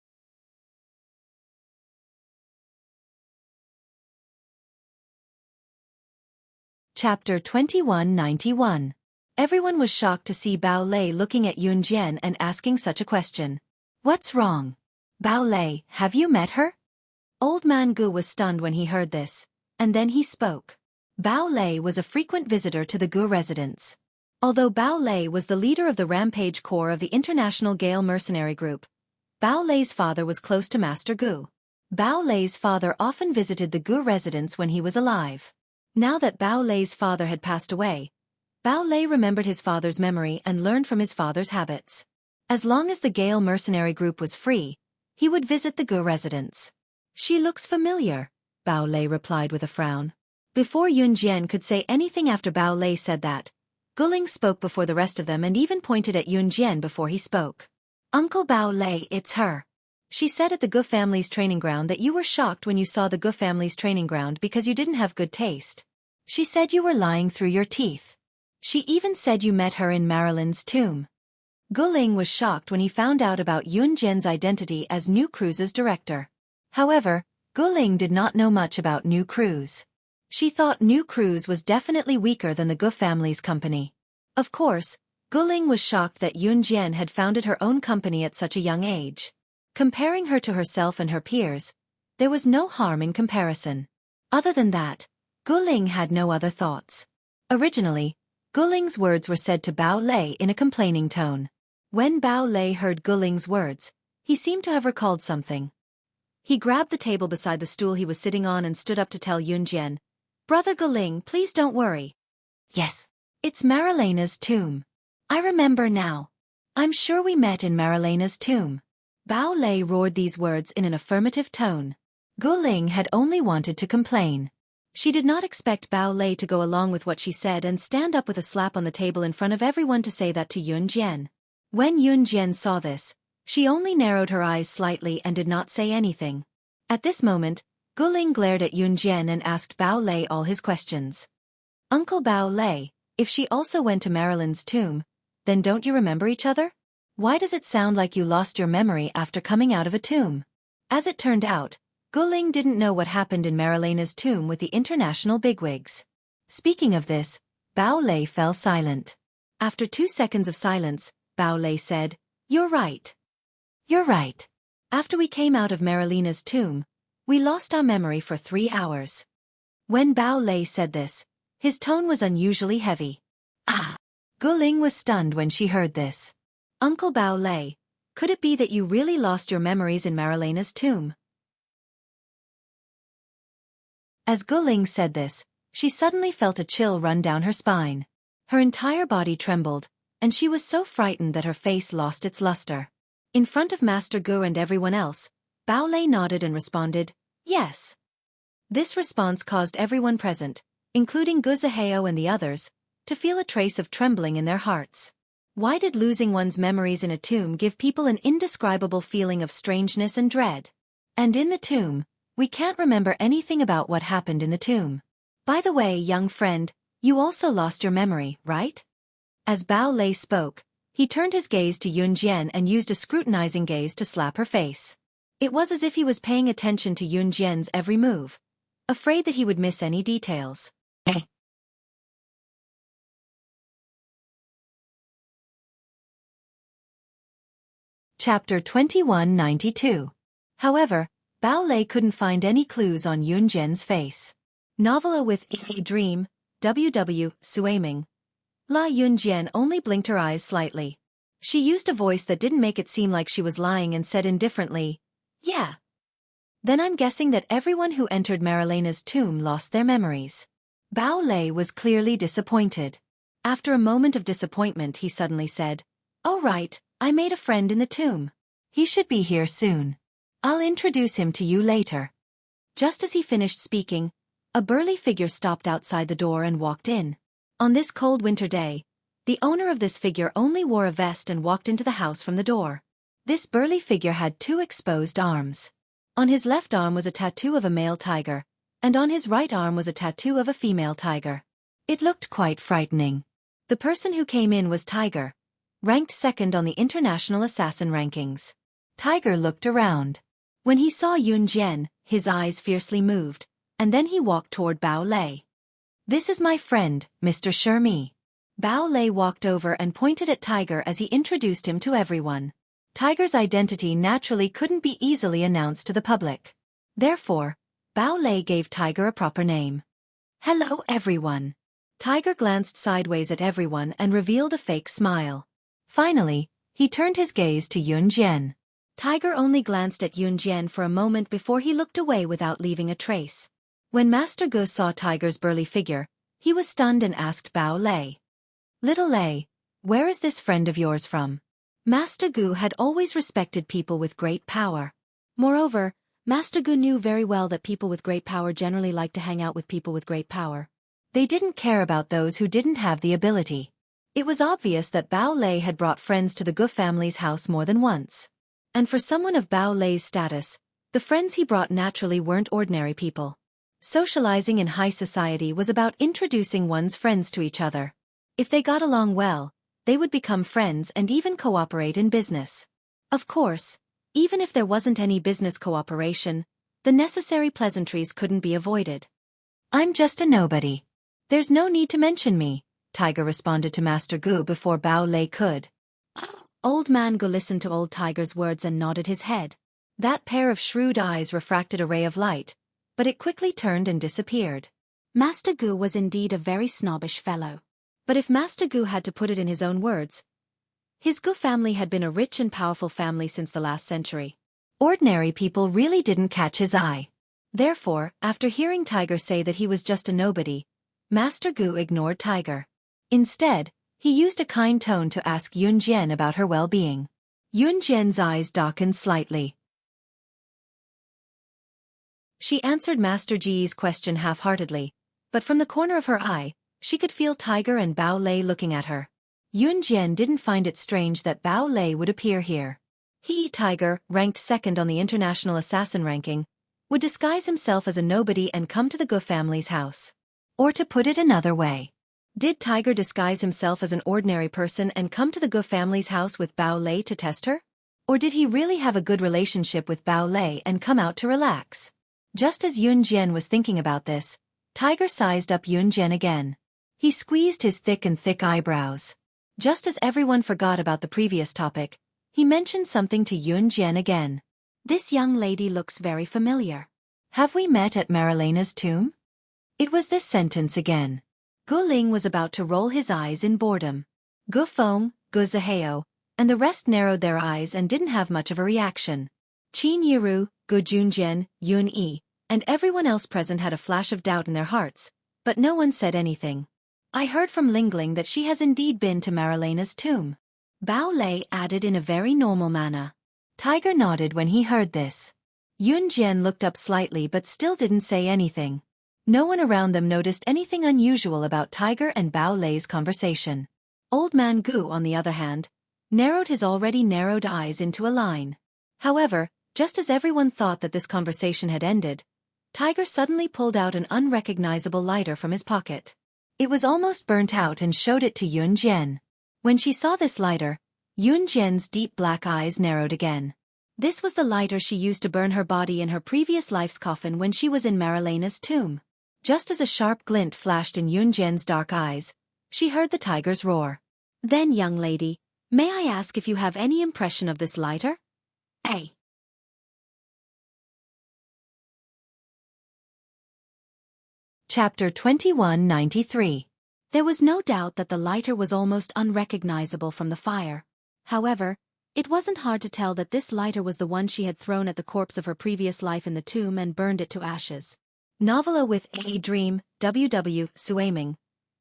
Chapter 2191. Everyone was shocked to see Bao Lei looking at Yun Jian and asking such a question. "What's wrong? Bao Lei, have you met her?" Old man Gu was stunned when he heard this, and then he spoke. Bao Lei was a frequent visitor to the Gu residence. Although Bao Lei was the leader of the Rampage Corps of the International Gale Mercenary Group, Bao Lei's father was close to Master Gu. Bao Lei's father often visited the Gu residence when he was alive. Now that Bao Lei's father had passed away, Bao Lei remembered his father's memory and learned from his father's habits. As long as the Gale Mercenary Group was free, he would visit the Gu residence. "She looks familiar," Bao Lei replied with a frown. Before Yun Jian could say anything after Bao Lei said that, Gu Ling spoke before the rest of them and even pointed at Yun Jian before he spoke. "Uncle Bao Lei, it's her. She said at the Gu family's training ground that you were shocked when you saw the Gu family's training ground because you didn't have good taste. She said you were lying through your teeth. She even said you met her in Marilyn's tomb." Gu Ling was shocked when he found out about Yun Jian's identity as New Cruise's director. However, Gu Ling did not know much about New Cruise. She thought New Cruise was definitely weaker than the Gu family's company. Of course, Gu Ling was shocked that Yun Jian had founded her own company at such a young age. Comparing her to herself and her peers, there was no harm in comparison. Other than that, Gu Ling had no other thoughts. Originally, Gu Ling's words were said to Bao Lei in a complaining tone. When Bao Lei heard Gu Ling's words, he seemed to have recalled something. He grabbed the table beside the stool he was sitting on and stood up to tell Yun Jian, "Brother Gu Ling, please don't worry. Yes, it's Marilena's tomb. I remember now. I'm sure we met in Marilena's tomb. Bao Lei roared these words in an affirmative tone. Gu Ling had only wanted to complain. She did not expect Bao Lei to go along with what she said and stand up with a slap on the table in front of everyone to say that to Yun Jian. When Yun Jian saw this, she only narrowed her eyes slightly and did not say anything. At this moment, Gu Ling glared at Yun Jian and asked Bao Lei all his questions. Uncle Bao Lei, if she also went to Marilyn's tomb, then don't you remember each other? Why does it sound like you lost your memory after coming out of a tomb? As it turned out, Gu Ling didn't know what happened in Marilena's tomb with the international bigwigs. Speaking of this, Bao Lei fell silent. After 2 seconds of silence, Bao Lei said, "You're right. You're right. After we came out of Marilena's tomb, we lost our memory for 3 hours." When Bao Lei said this, his tone was unusually heavy. Ah! Gu Ling was stunned when she heard this. Uncle Bao Lei, could it be that you really lost your memories in Marilena's tomb? As Gu Ling said this, she suddenly felt a chill run down her spine. Her entire body trembled, and she was so frightened that her face lost its luster. In front of Master Gu and everyone else, Bao Lei nodded and responded, "Yes." This response caused everyone present, including Gu Zihao and the others, to feel a trace of trembling in their hearts. Why did losing one's memories in a tomb give people an indescribable feeling of strangeness and dread? And in the tomb, we can't remember anything about what happened in the tomb. By the way, young friend, you also lost your memory, right? As Bao Lei spoke, he turned his gaze to Yun Jian and used a scrutinizing gaze to slap her face. It was as if he was paying attention to Yun Jian's every move, afraid that he would miss any details. Chapter 2192. However, Bao Lei couldn't find any clues on Yun Jian's face. Novella with A Dream, W.W. Xueqi. La Yun Jian only blinked her eyes slightly. She used a voice that didn't make it seem like she was lying and said indifferently, "Yeah. Then I'm guessing that everyone who entered Marilena's tomb lost their memories." Bao Lei was clearly disappointed. After a moment of disappointment, he suddenly said, "Oh right, I made a friend in the tomb. He should be here soon. I'll introduce him to you later." Just as he finished speaking, a burly figure stopped outside the door and walked in. On this cold winter day, the owner of this figure only wore a vest and walked into the house from the door. This burly figure had 2 exposed arms. On his left arm was a tattoo of a male tiger, and on his right arm was a tattoo of a female tiger. It looked quite frightening. The person who came in was Tiger, ranked 2nd on the international assassin rankings. Tiger looked around. When he saw Yun Jian, his eyes fiercely moved, and then he walked toward Bao Lei. "This is my friend, Mr. Xueqi." Bao Lei walked over and pointed at Tiger as he introduced him to everyone. Tiger's identity naturally couldn't be easily announced to the public. Therefore, Bao Lei gave Tiger a proper name. "Hello everyone." Tiger glanced sideways at everyone and revealed a fake smile. Finally, he turned his gaze to Yun Jian. Tiger only glanced at Yun Jian for a moment before he looked away without leaving a trace. When Master Gu saw Tiger's burly figure, he was stunned and asked Bao Lei, "Little Lei, where is this friend of yours from?" Master Gu had always respected people with great power. Moreover, Master Gu knew very well that people with great power generally like to hang out with people with great power. They didn't care about those who didn't have the ability. It was obvious that Bao Lei had brought friends to the Gu family's house more than once. And for someone of Bao Lei's status, the friends he brought naturally weren't ordinary people. Socializing in high society was about introducing one's friends to each other. If they got along well, they would become friends and even cooperate in business. Of course, even if there wasn't any business cooperation, the necessary pleasantries couldn't be avoided. "I'm just a nobody. There's no need to mention me," Tiger responded to Master Gu before Bao Lei could. Old Man Gu listened to old Tiger's words and nodded his head. That pair of shrewd eyes refracted a ray of light, but it quickly turned and disappeared. Master Gu was indeed a very snobbish fellow. But if Master Gu had to put it in his own words, his Gu family had been a rich and powerful family since the last century. Ordinary people really didn't catch his eye. Therefore, after hearing Tiger say that he was just a nobody, Master Gu ignored Tiger. Instead, He used a kind tone to ask Yunjian about her well-being. Yunjian's eyes darkened slightly. She answered Master Ji's question half-heartedly, but from the corner of her eye, she could feel Tiger and Bao Lei looking at her. Yunjian didn't find it strange that Bao Lei would appear here. He, Tiger, ranked second on the international assassin ranking, would disguise himself as a nobody and come to the Gu family's house. Or to put it another way, did Tiger disguise himself as an ordinary person and come to the Gu family's house with Bao Lei to test her? Or did he really have a good relationship with Bao Lei and come out to relax? Just as Yunjian was thinking about this, Tiger sized up Yunjian again. He squeezed his thick eyebrows. Just as everyone forgot about the previous topic, he mentioned something to Yunjian again. This young lady looks very familiar. Have we met at Marilena's tomb? It was this sentence again. Gu Ling was about to roll his eyes in boredom. Gu Feng, Gu Zihao, and the rest narrowed their eyes and didn't have much of a reaction. Qin Yiru, Gu Junjian, Yun Yi, and everyone else present had a flash of doubt in their hearts, but no one said anything. I heard from Lingling that she has indeed been to Marilena's tomb. Bao Lei added in a very normal manner. Tiger nodded when he heard this. Yunjian looked up slightly but still didn't say anything. No one around them noticed anything unusual about Tiger and Bao Lei's conversation. Old Man Gu, on the other hand, narrowed his already narrowed eyes into a line. However, just as everyone thought that this conversation had ended, Tiger suddenly pulled out an unrecognizable lighter from his pocket. It was almost burnt out and showed it to Yunjian. When she saw this lighter, Yunjian's deep black eyes narrowed again. This was the lighter she used to burn her body in her previous life's coffin when she was in Marilena's tomb. Just as a sharp glint flashed in Yunjian's dark eyes, she heard the tiger's roar. Then, young lady, may I ask if you have any impression of this lighter? A. Chapter 2193. There was no doubt that the lighter was almost unrecognizable from the fire. However, it wasn't hard to tell that this lighter was the one she had thrown at the corpse of her previous life in the tomb and burned it to ashes. Novella with A Dream, W.W. Xueqi.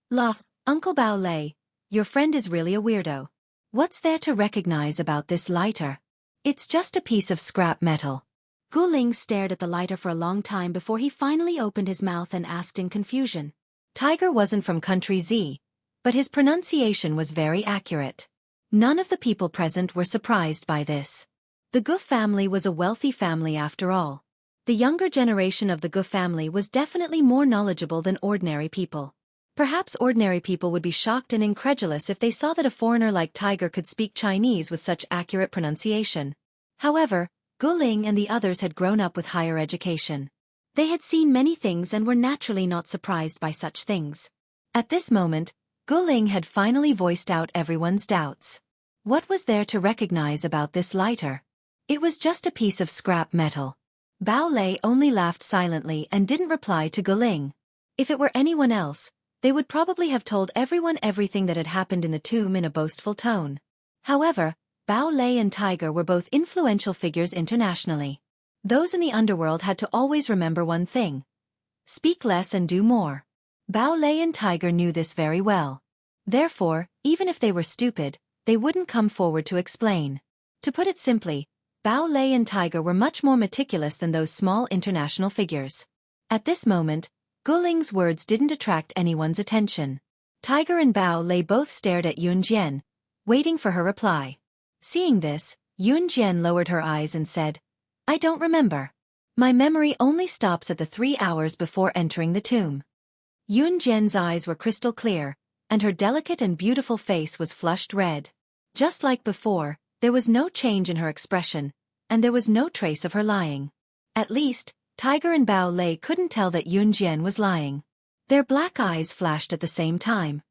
La, Uncle Bao Lei, your friend is really a weirdo. What's there to recognize about this lighter? It's just a piece of scrap metal. Gu Ling stared at the lighter for a long time before he finally opened his mouth and asked in confusion. Tiger wasn't from country Z, but his pronunciation was very accurate. None of the people present were surprised by this. The Gu family was a wealthy family after all. The younger generation of the Gu family was definitely more knowledgeable than ordinary people. Perhaps ordinary people would be shocked and incredulous if they saw that a foreigner like Tiger could speak Chinese with such accurate pronunciation. However, Gu Ling and the others had grown up with higher education. They had seen many things and were naturally not surprised by such things. At this moment, Gu Ling had finally voiced out everyone's doubts. What was there to recognize about this lighter? It was just a piece of scrap metal. Bao Lei only laughed silently and didn't reply to Gu Ling. If it were anyone else, they would probably have told everyone everything that had happened in the tomb in a boastful tone. However, Bao Lei and Tiger were both influential figures internationally. Those in the underworld had to always remember one thing: speak less and do more. Bao Lei and Tiger knew this very well. Therefore, even if they were stupid, they wouldn't come forward to explain. To put it simply, Bao Lei and Tiger were much more meticulous than those small international figures. At this moment, Gu Ling's words didn't attract anyone's attention. Tiger and Bao Lei both stared at Yunjian, waiting for her reply. Seeing this, Yunjian lowered her eyes and said, I don't remember. My memory only stops at the 3 hours before entering the tomb. Yunjian's eyes were crystal clear, and her delicate and beautiful face was flushed red. Just like before, there was no change in her expression, and there was no trace of her lying. At least, Tiger and Bao Lei couldn't tell that Yunjian was lying. Their black eyes flashed at the same time.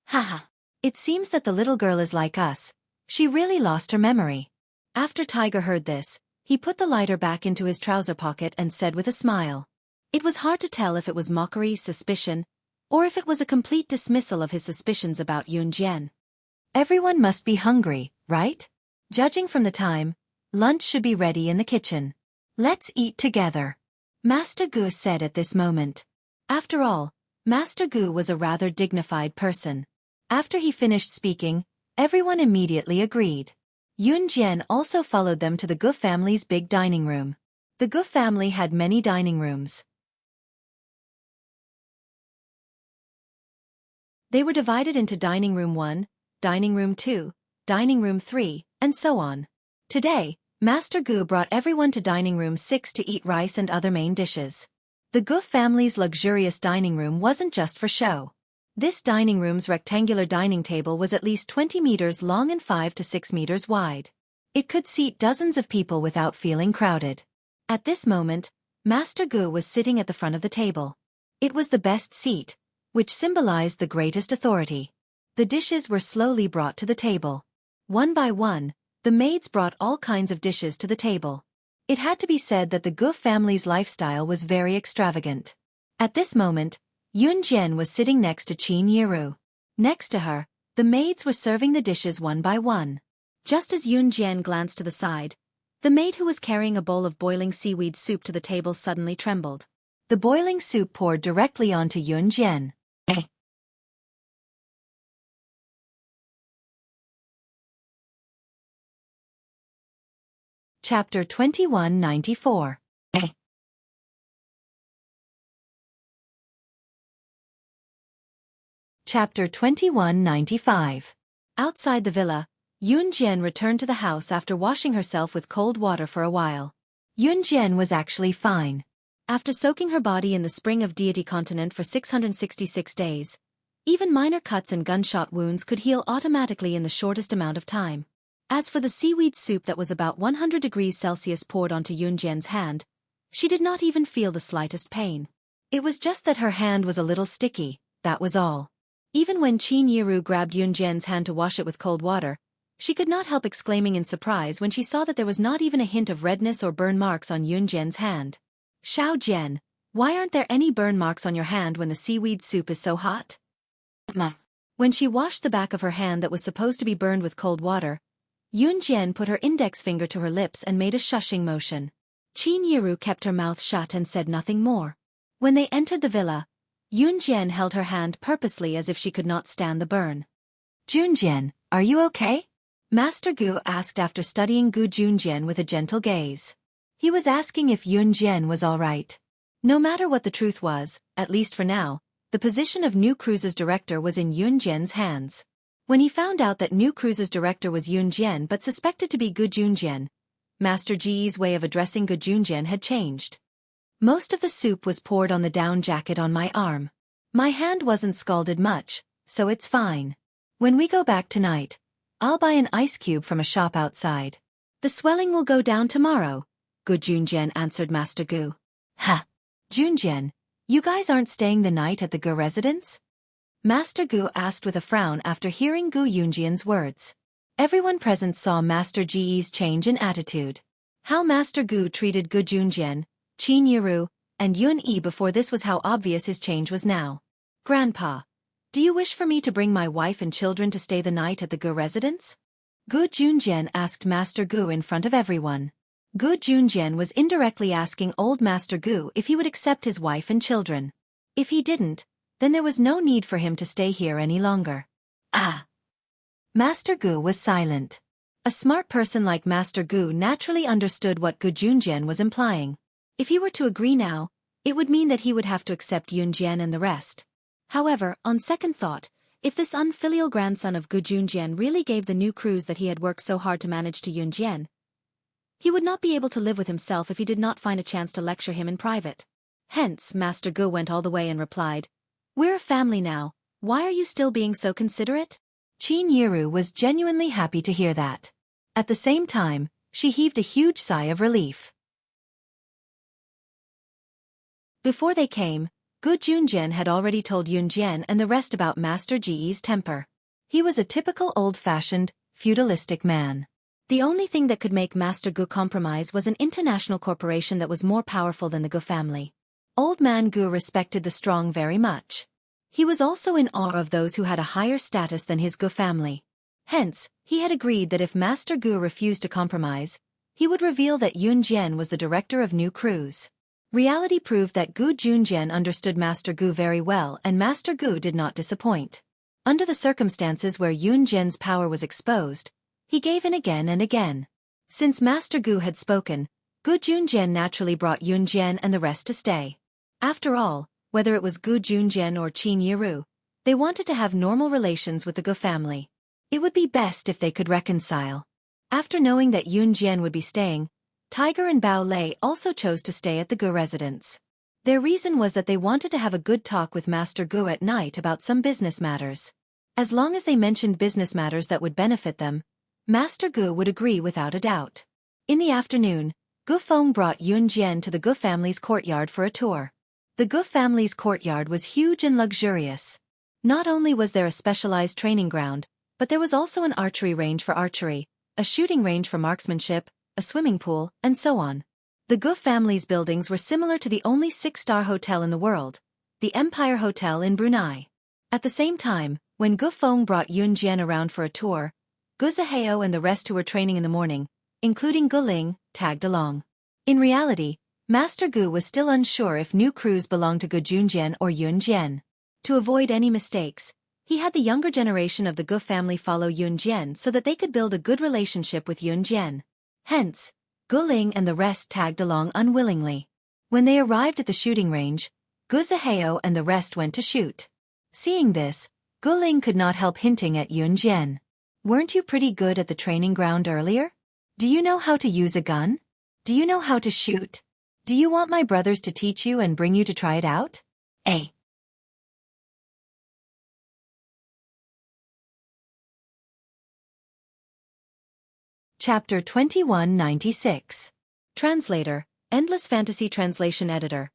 Haha. It seems that the little girl is like us. She really lost her memory. After Tiger heard this, he put the lighter back into his trouser pocket and said with a smile. It was hard to tell if it was mockery, suspicion, or if it was a complete dismissal of his suspicions about Yunjian. Everyone must be hungry, right? Judging from the time, lunch should be ready in the kitchen. Let's eat together, Master Gu said at this moment. After all, Master Gu was a rather dignified person. After he finished speaking, everyone immediately agreed. Yun Jian also followed them to the Gu family's big dining room. The Gu family had many dining rooms. They were divided into Dining Room 1, Dining Room 2, Dining Room 3, and so on. Today, Master Gu brought everyone to Dining Room 6 to eat rice and other main dishes. The Gu family's luxurious dining room wasn't just for show. This dining room's rectangular dining table was at least 20 meters long and 5 to 6 meters wide. It could seat dozens of people without feeling crowded. At this moment, Master Gu was sitting at the front of the table. It was the best seat, which symbolized the greatest authority. The dishes were slowly brought to the table. One by one, the maids brought all kinds of dishes to the table. It had to be said that the Gu family's lifestyle was very extravagant. At this moment, Yun Jian was sitting next to Qin Yiru. Next to her, the maids were serving the dishes one by one. Just as Yun Jian glanced to the side, the maid who was carrying a bowl of boiling seaweed soup to the table suddenly trembled. The boiling soup poured directly onto Yun Jian. Chapter 2194. Chapter 2195. Outside the villa, Yun Jian returned to the house after washing herself with cold water for a while. Yun Jian was actually fine. After soaking her body in the spring of Deity Continent for 666 days, even minor cuts and gunshot wounds could heal automatically in the shortest amount of time. As for the seaweed soup that was about 100 degrees Celsius poured onto Yun Jian's hand, she did not even feel the slightest pain. It was just that her hand was a little sticky, that was all. Even when Qin Yiru grabbed Yun Jian's hand to wash it with cold water, she could not help exclaiming in surprise when she saw that there was not even a hint of redness or burn marks on Yun Jian's hand. "Xiao Jian, why aren't there any burn marks on your hand when the seaweed soup is so hot?" When she washed the back of her hand that was supposed to be burned with cold water, Yun Jian put her index finger to her lips and made a shushing motion. Qin Yiru kept her mouth shut and said nothing more. When they entered the villa, Yun Jian held her hand purposely as if she could not stand the burn. "Jun Jian, are you okay?" Master Gu asked after studying Gu Junjian with a gentle gaze. He was asking if Yun Jian was all right. No matter what the truth was, at least for now, the position of New Cruise's director was in Yun Jian's hands. When he found out that New Cruise's director was Yun Jian but suspected to be Gu Junjian, Master Ji's way of addressing Gu Junjian had changed. "Most of the soup was poured on the down jacket on my arm. My hand wasn't scalded much, so it's fine. When we go back tonight, I'll buy an ice cube from a shop outside. The swelling will go down tomorrow," Gu Junjian answered Master Gu. "Ha! Junjian, you guys aren't staying the night at the Gu residence?" Master Gu asked with a frown after hearing Gu Junjian's words. Everyone present saw Master Ji's change in attitude. How Master Gu treated Gu Junjian, Qin Yiru, and Yun Yi before this was how obvious his change was now. "Grandpa, do you wish for me to bring my wife and children to stay the night at the Gu residence?" Gu Junjian asked Master Gu in front of everyone. Gu Junjian was indirectly asking old Master Gu if he would accept his wife and children. If he didn't, then there was no need for him to stay here any longer. Master Gu was silent. A smart person like Master Gu naturally understood what Gu Junjian was implying. If he were to agree now, it would mean that he would have to accept Yun Jian and the rest. However, on second thought, if this unfilial grandson of Gu Junjian really gave the new cruise that he had worked so hard to manage to Yun Jian, he would not be able to live with himself if he did not find a chance to lecture him in private. Hence, Master Gu went all the way and replied, "We're a family now, why are you still being so considerate?" Qin Yiru was genuinely happy to hear that. At the same time, she heaved a huge sigh of relief. Before they came, Gu Junjian had already told Yun Jian and the rest about Master Ji's temper. He was a typical old-fashioned, feudalistic man. The only thing that could make Master Gu compromise was an international corporation that was more powerful than the Gu family. Old Man Gu respected the strong very much. He was also in awe of those who had a higher status than his Gu family. Hence, he had agreed that if Master Gu refused to compromise, he would reveal that Yun Jian was the director of New Cruise. Reality proved that Gu Junjian understood Master Gu very well and Master Gu did not disappoint. Under the circumstances where Yun Jian's power was exposed, he gave in again and again. Since Master Gu had spoken, Gu Junjian naturally brought Yun Jian and the rest to stay. After all, whether it was Gu Junjian or Qin Yiru, they wanted to have normal relations with the Gu family. It would be best if they could reconcile. After knowing that Yun Jian would be staying, Tiger and Bao Lei also chose to stay at the Gu residence. Their reason was that they wanted to have a good talk with Master Gu at night about some business matters. As long as they mentioned business matters that would benefit them, Master Gu would agree without a doubt. In the afternoon, Gu Feng brought Yun Jian to the Gu family's courtyard for a tour. The Gu family's courtyard was huge and luxurious. Not only was there a specialized training ground, but there was also an archery range for archery, a shooting range for marksmanship, a swimming pool, and so on. The Gu family's buildings were similar to the only six-star hotel in the world, the Empire Hotel in Brunei. At the same time, when Gu Feng brought Yun Jian around for a tour, Gu Zihao and the rest who were training in the morning, including Gu Ling, tagged along. In reality, Master Gu was still unsure if new crews belonged to Gu Junjian or Yun Jian. To avoid any mistakes, he had the younger generation of the Gu family follow Yun Jian so that they could build a good relationship with Yun Jian. Hence, Gu Ling and the rest tagged along unwillingly. When they arrived at the shooting range, Gu Zihao and the rest went to shoot. Seeing this, Gu Ling could not help hinting at Yun Jian. "Weren't you pretty good at the training ground earlier? Do you know how to use a gun? Do you know how to shoot? Do you want my brothers to teach you and bring you to try it out?" A. Chapter 2196. Translator, Endless Fantasy Translation Editor.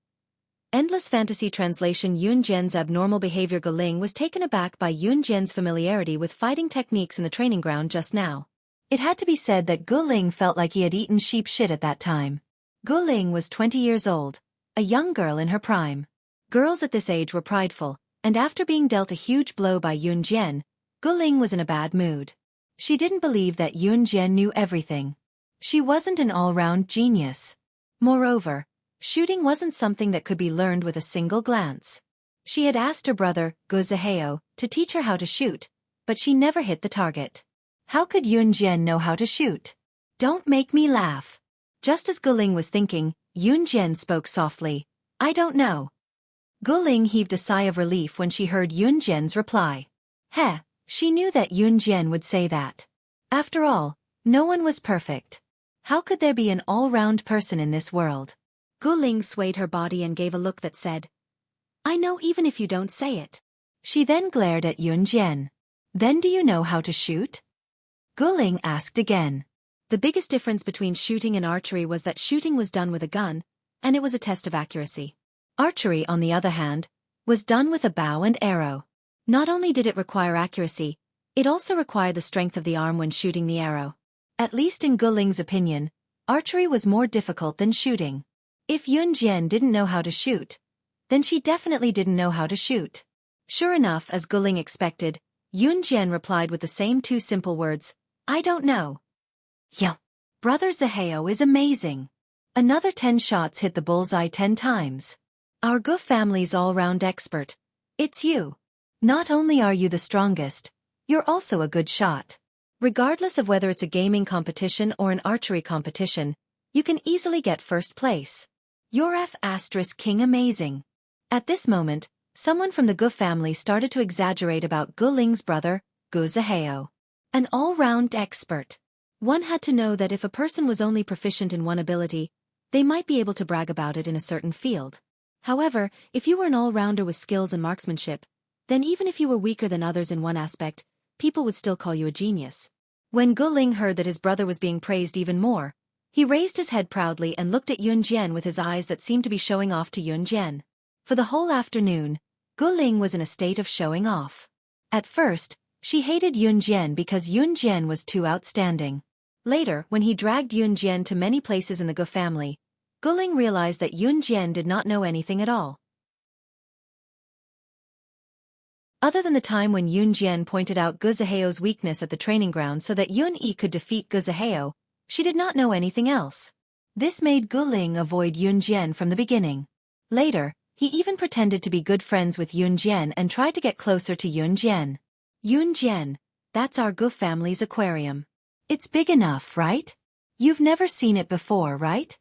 Endless Fantasy Translation. Yun Jian's abnormal behavior. Gu Ling was taken aback by Yun Jian's familiarity with fighting techniques in the training ground just now. It had to be said that Gu Ling felt like he had eaten sheep shit at that time. Gu Ling was 20 years old, a young girl in her prime. Girls at this age were prideful, and after being dealt a huge blow by Yun Jian, Gu Ling was in a bad mood. She didn't believe that Yun Jian knew everything. She wasn't an all-round genius. Moreover, shooting wasn't something that could be learned with a single glance. She had asked her brother, Gu Zihao, to teach her how to shoot, but she never hit the target. How could Yun Jian know how to shoot? "Don't make me laugh." Just as Gu Ling was thinking, Yun Jian spoke softly, "I don't know." Gu Ling heaved a sigh of relief when she heard Yun Jian's reply. Heh, she knew that Yun Jian would say that. After all, no one was perfect. How could there be an all-round person in this world? Gu Ling swayed her body and gave a look that said, "I know even if you don't say it." She then glared at Yun Jian. "Then do you know how to shoot?" Gu Ling asked again. The biggest difference between shooting and archery was that shooting was done with a gun, and it was a test of accuracy. Archery, on the other hand, was done with a bow and arrow. Not only did it require accuracy, it also required the strength of the arm when shooting the arrow. At least in Gu Ling's opinion, archery was more difficult than shooting. If Yun Jian didn't know how to shoot, then she definitely didn't know how to shoot. Sure enough, as Gu Ling expected, Yun Jian replied with the same two simple words, "I don't know." "Yeah. Brother Zihao is amazing." Another 10 shots hit the bullseye 10 times. "Our Gu family's all-round expert. It's you. Not only are you the strongest, you're also a good shot. Regardless of whether it's a gaming competition or an archery competition, you can easily get first place. You're F***king amazing." At this moment, someone from the Gu family started to exaggerate about Gu Ling's brother, Gu Zihao. An all-round expert. One had to know that if a person was only proficient in one ability, they might be able to brag about it in a certain field. However, if you were an all-rounder with skills and marksmanship, then even if you were weaker than others in one aspect, people would still call you a genius. When Gu Ling heard that his brother was being praised even more, he raised his head proudly and looked at Yun Jian with his eyes that seemed to be showing off to Yun Jian. For the whole afternoon, Gu Ling was in a state of showing off. At first, she hated Yun Jian because Yun Jian was too outstanding. Later, when he dragged Yun Jian to many places in the Gu family, Gu Ling realized that Yun Jian did not know anything at all. Other than the time when Yun Jian pointed out Gu Zihao's weakness at the training ground so that Yun Yi could defeat Gu Zihao, she did not know anything else. This made Gu Ling avoid Yun Jian from the beginning. Later, he even pretended to be good friends with Yun Jian and tried to get closer to Yun Jian. Yunjian, that's our Gu family's aquarium. It's big enough, right? You've never seen it before, right?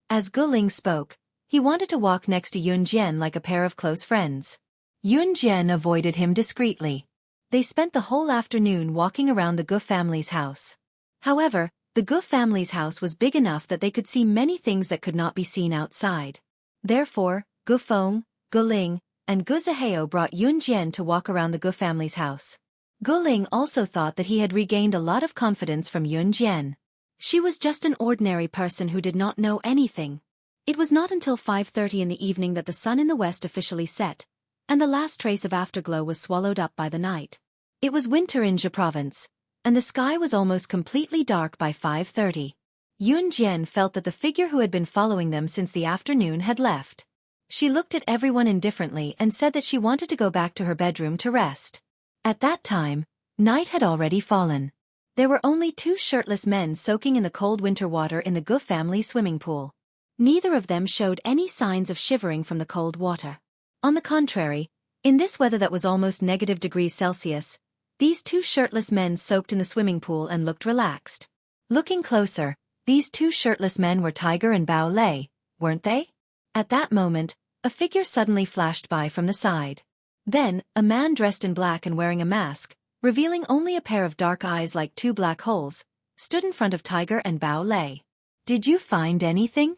As Guling spoke, he wanted to walk next to Yunjian like a pair of close friends. Yunjian avoided him discreetly. They spent the whole afternoon walking around the Gu family's house. However, the Gu family's house was big enough that they could see many things that could not be seen outside. Therefore, Gu Feng, Gu Ling, and Gu Zihao brought Yunjian to walk around the Gu family's house. Gu Ling also thought that he had regained a lot of confidence from Yunjian. She was just an ordinary person who did not know anything. It was not until 5:30 in the evening that the sun in the west officially set, and the last trace of afterglow was swallowed up by the night. It was winter in Zhe province, and the sky was almost completely dark by 5:30. Yunjian felt that the figure who had been following them since the afternoon had left. She looked at everyone indifferently and said that she wanted to go back to her bedroom to rest. At that time, night had already fallen. There were only 2 shirtless men soaking in the cold winter water in the Gu family swimming pool. Neither of them showed any signs of shivering from the cold water. On the contrary, in this weather that was almost -°C, these 2 shirtless men soaked in the swimming pool and looked relaxed. Looking closer, these 2 shirtless men were Tiger and Bao Lei, weren't they? At that moment, a figure suddenly flashed by from the side. Then, a man dressed in black and wearing a mask, revealing only a pair of dark eyes like 2 black holes, stood in front of Tiger and Bao Lei. Did you find anything?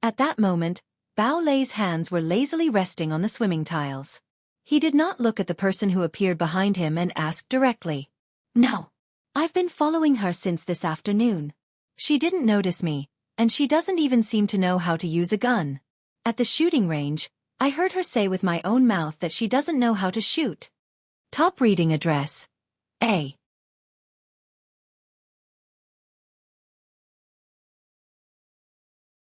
At that moment, Bao Lei's hands were lazily resting on the swimming tiles. He did not look at the person who appeared behind him and asked directly. No. I've been following her since this afternoon. She didn't notice me, and she doesn't even seem to know how to use a gun. At the shooting range, I heard her say with my own mouth that she doesn't know how to shoot. Top reading address. A.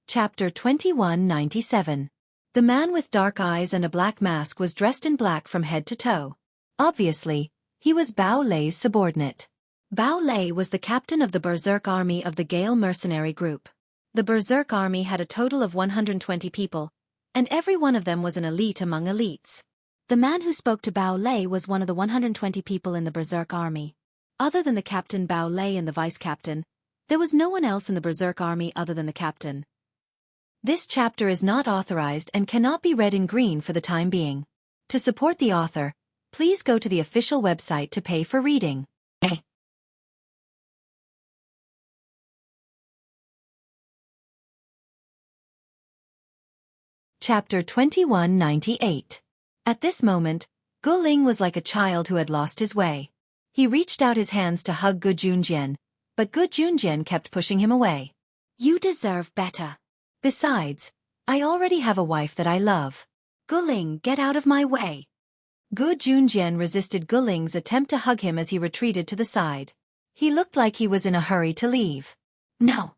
Chapter 2197. The man with dark eyes and a black mask was dressed in black from head to toe. Obviously, he was Bao Lei's subordinate. Bao Lei was the captain of the Berserk army of the Gale mercenary group. The Berserk army had a total of 120 people, and every one of them was an elite among elites. The man who spoke to Bao Lei was one of the 120 people in the Berserk army. Other than the captain Bao Lei and the vice-captain, there was no one else in the Berserk army other than the captain. This chapter is not authorized and cannot be read in green for the time being. To support the author, please go to the official website to pay for reading. Chapter 2198. At this moment, Gu Ling was like a child who had lost his way. He reached out his hands to hug Gu Junjian, but Gu Junjian kept pushing him away. You deserve better. Besides, I already have a wife that I love. Gu Ling, get out of my way. Gu Junjian resisted Gu Ling's attempt to hug him as he retreated to the side. He looked like he was in a hurry to leave. No.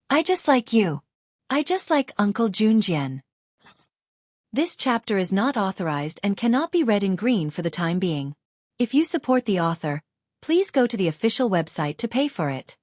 I just like you. I just like Uncle Junjian. This chapter is not authorized and cannot be read in green for the time being. If you support the author, please go to the official website to pay for it.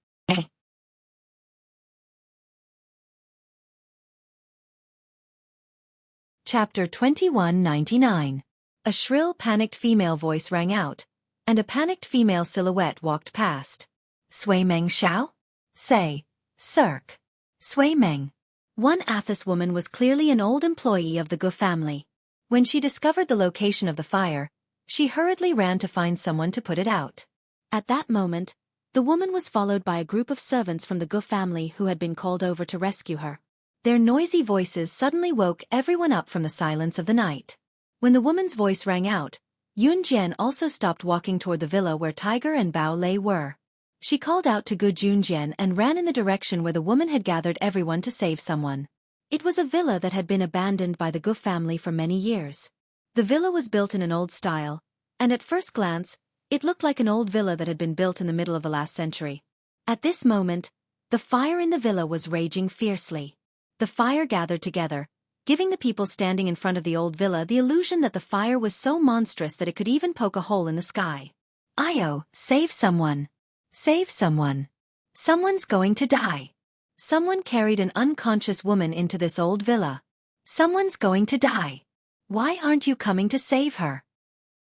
Chapter 2199. A shrill, panicked female voice rang out, and a panicked female silhouette walked past. Sui Meng Xiao? Say, Cirque. Sui Meng. One Athos woman was clearly an old employee of the Gu family. When she discovered the location of the fire, she hurriedly ran to find someone to put it out. At that moment, the woman was followed by a group of servants from the Gu family who had been called over to rescue her. Their noisy voices suddenly woke everyone up from the silence of the night. When the woman's voice rang out, Yunjian also stopped walking toward the villa where Tiger and Bao Lei were. She called out to Gu Junjian and ran in the direction where the woman had gathered everyone to save someone. It was a villa that had been abandoned by the Gu family for many years. The villa was built in an old style, and at first glance, it looked like an old villa that had been built in the middle of the last century. At this moment, the fire in the villa was raging fiercely. The fire gathered together, giving the people standing in front of the old villa the illusion that the fire was so monstrous that it could even poke a hole in the sky. Io, save someone. Save someone. Someone's going to die. Someone carried an unconscious woman into this old villa. Someone's going to die. Why aren't you coming to save her?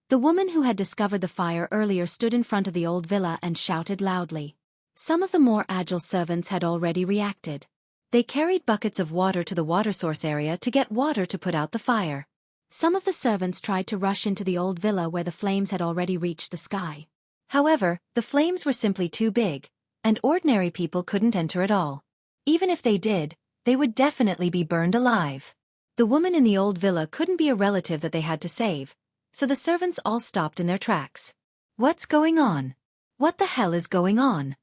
The woman who had discovered the fire earlier stood in front of the old villa and shouted loudly. Some of the more agile servants had already reacted. They carried buckets of water to the water source area to get water to put out the fire. Some of the servants tried to rush into the old villa where the flames had already reached the sky. However, the flames were simply too big, and ordinary people couldn't enter at all. Even if they did, they would definitely be burned alive. The woman in the old villa couldn't be a relative that they had to save, so the servants all stopped in their tracks. What's going on? What the hell is going on?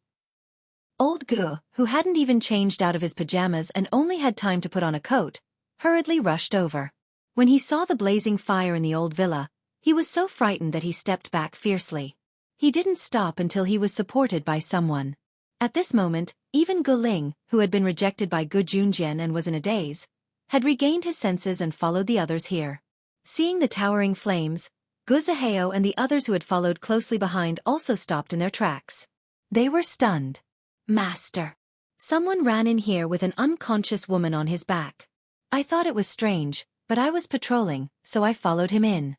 Old Gu, who hadn't even changed out of his pajamas and only had time to put on a coat, hurriedly rushed over. When he saw the blazing fire in the old villa, he was so frightened that he stepped back fiercely. He didn't stop until he was supported by someone. At this moment, even Gu Ling, who had been rejected by Gu Junjian and was in a daze, had regained his senses and followed the others here. Seeing the towering flames, Gu Zihao and the others who had followed closely behind also stopped in their tracks. They were stunned. Master! Someone ran in here with an unconscious woman on his back. I thought it was strange, but I was patrolling, so I followed him in.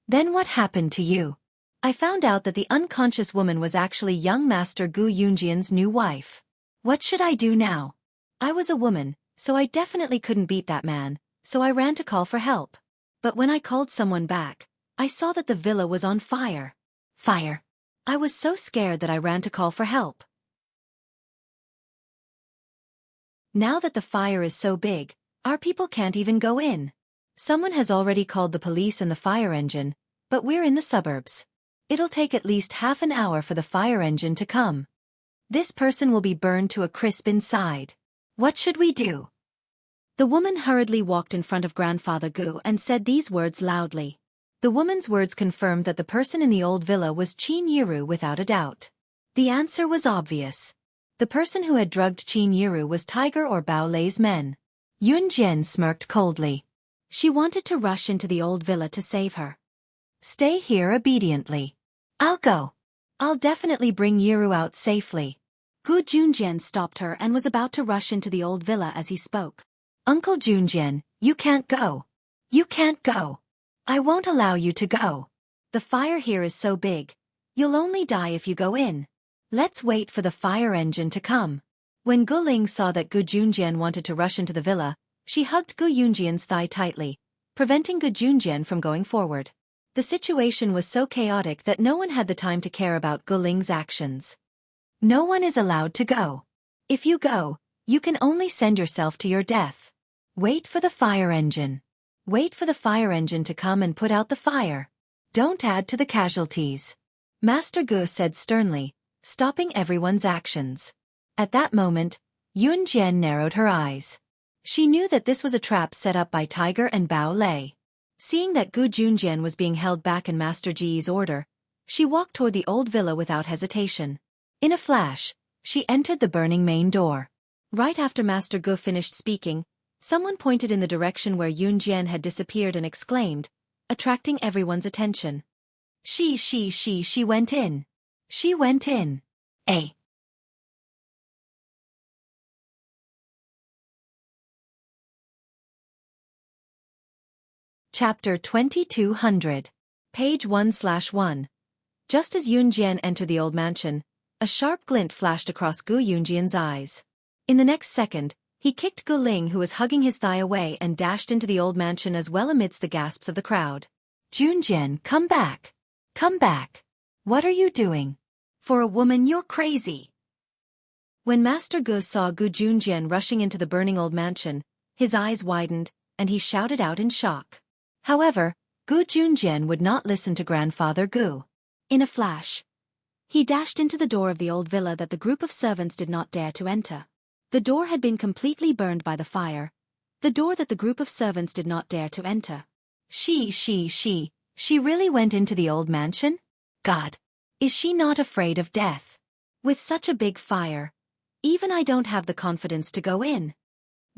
Then what happened to you? I found out that the unconscious woman was actually young Master Gu Yunjian's new wife. What should I do now? I was a woman, so I definitely couldn't beat that man, so I ran to call for help. But when I called someone back, I saw that the villa was on fire. Fire! I was so scared that I ran to call for help. Now that the fire is so big, our people can't even go in. Someone has already called the police and the fire engine, but we're in the suburbs. It'll take at least half an hour for the fire engine to come. This person will be burned to a crisp inside. What should we do? The woman hurriedly walked in front of Grandfather Gu and said these words loudly. The woman's words confirmed that the person in the old villa was Qin Yiru without a doubt. The answer was obvious. The person who had drugged Qin Yiru was Tiger or Bao Lei's men. Yun Jian smirked coldly. She wanted to rush into the old villa to save her. Stay here obediently. I'll go. I'll definitely bring Yiru out safely. Gu Junjian stopped her and was about to rush into the old villa as he spoke. Uncle Junjian, you can't go. You can't go. I won't allow you to go. The fire here is so big. You'll only die if you go in. Let's wait for the fire engine to come. When Gu Ling saw that Gu Junjian wanted to rush into the villa, she hugged Gu Yunjian's thigh tightly, preventing Gu Junjian from going forward. The situation was so chaotic that no one had the time to care about Gu Ling's actions. No one is allowed to go. If you go, you can only send yourself to your death. Wait for the fire engine. Wait for the fire engine to come and put out the fire. Don't add to the casualties. Master Gu said sternly, stopping everyone's actions. At that moment, Yun Jian narrowed her eyes. She knew that this was a trap set up by Tiger and Bao Lei. Seeing that Gu Junjian was being held back in Master Ji's order, she walked toward the old villa without hesitation. In a flash, she entered the burning main door. Right after Master Gu finished speaking, someone pointed in the direction where Yun Jian had disappeared and exclaimed, attracting everyone's attention. She went in. She went in. A. Chapter 2200. Page 1/1. Just as Yun Jian entered the old mansion, a sharp glint flashed across Gu Yunjian's eyes. In the next second, he kicked Gu Ling who was hugging his thigh away and dashed into the old mansion as well amidst the gasps of the crowd. Junjian, come back. Come back. What are you doing? For a woman you're crazy. When Master Gu saw Gu Junjian rushing into the burning old mansion, his eyes widened, and he shouted out in shock. However, Gu Junjian would not listen to Grandfather Gu. In a flash, he dashed into the door of the old villa that the group of servants did not dare to enter. The door had been completely burned by the fire, the door that the group of servants did not dare to enter. She really went into the old mansion? God! Is she not afraid of death? With such a big fire, even I don't have the confidence to go in.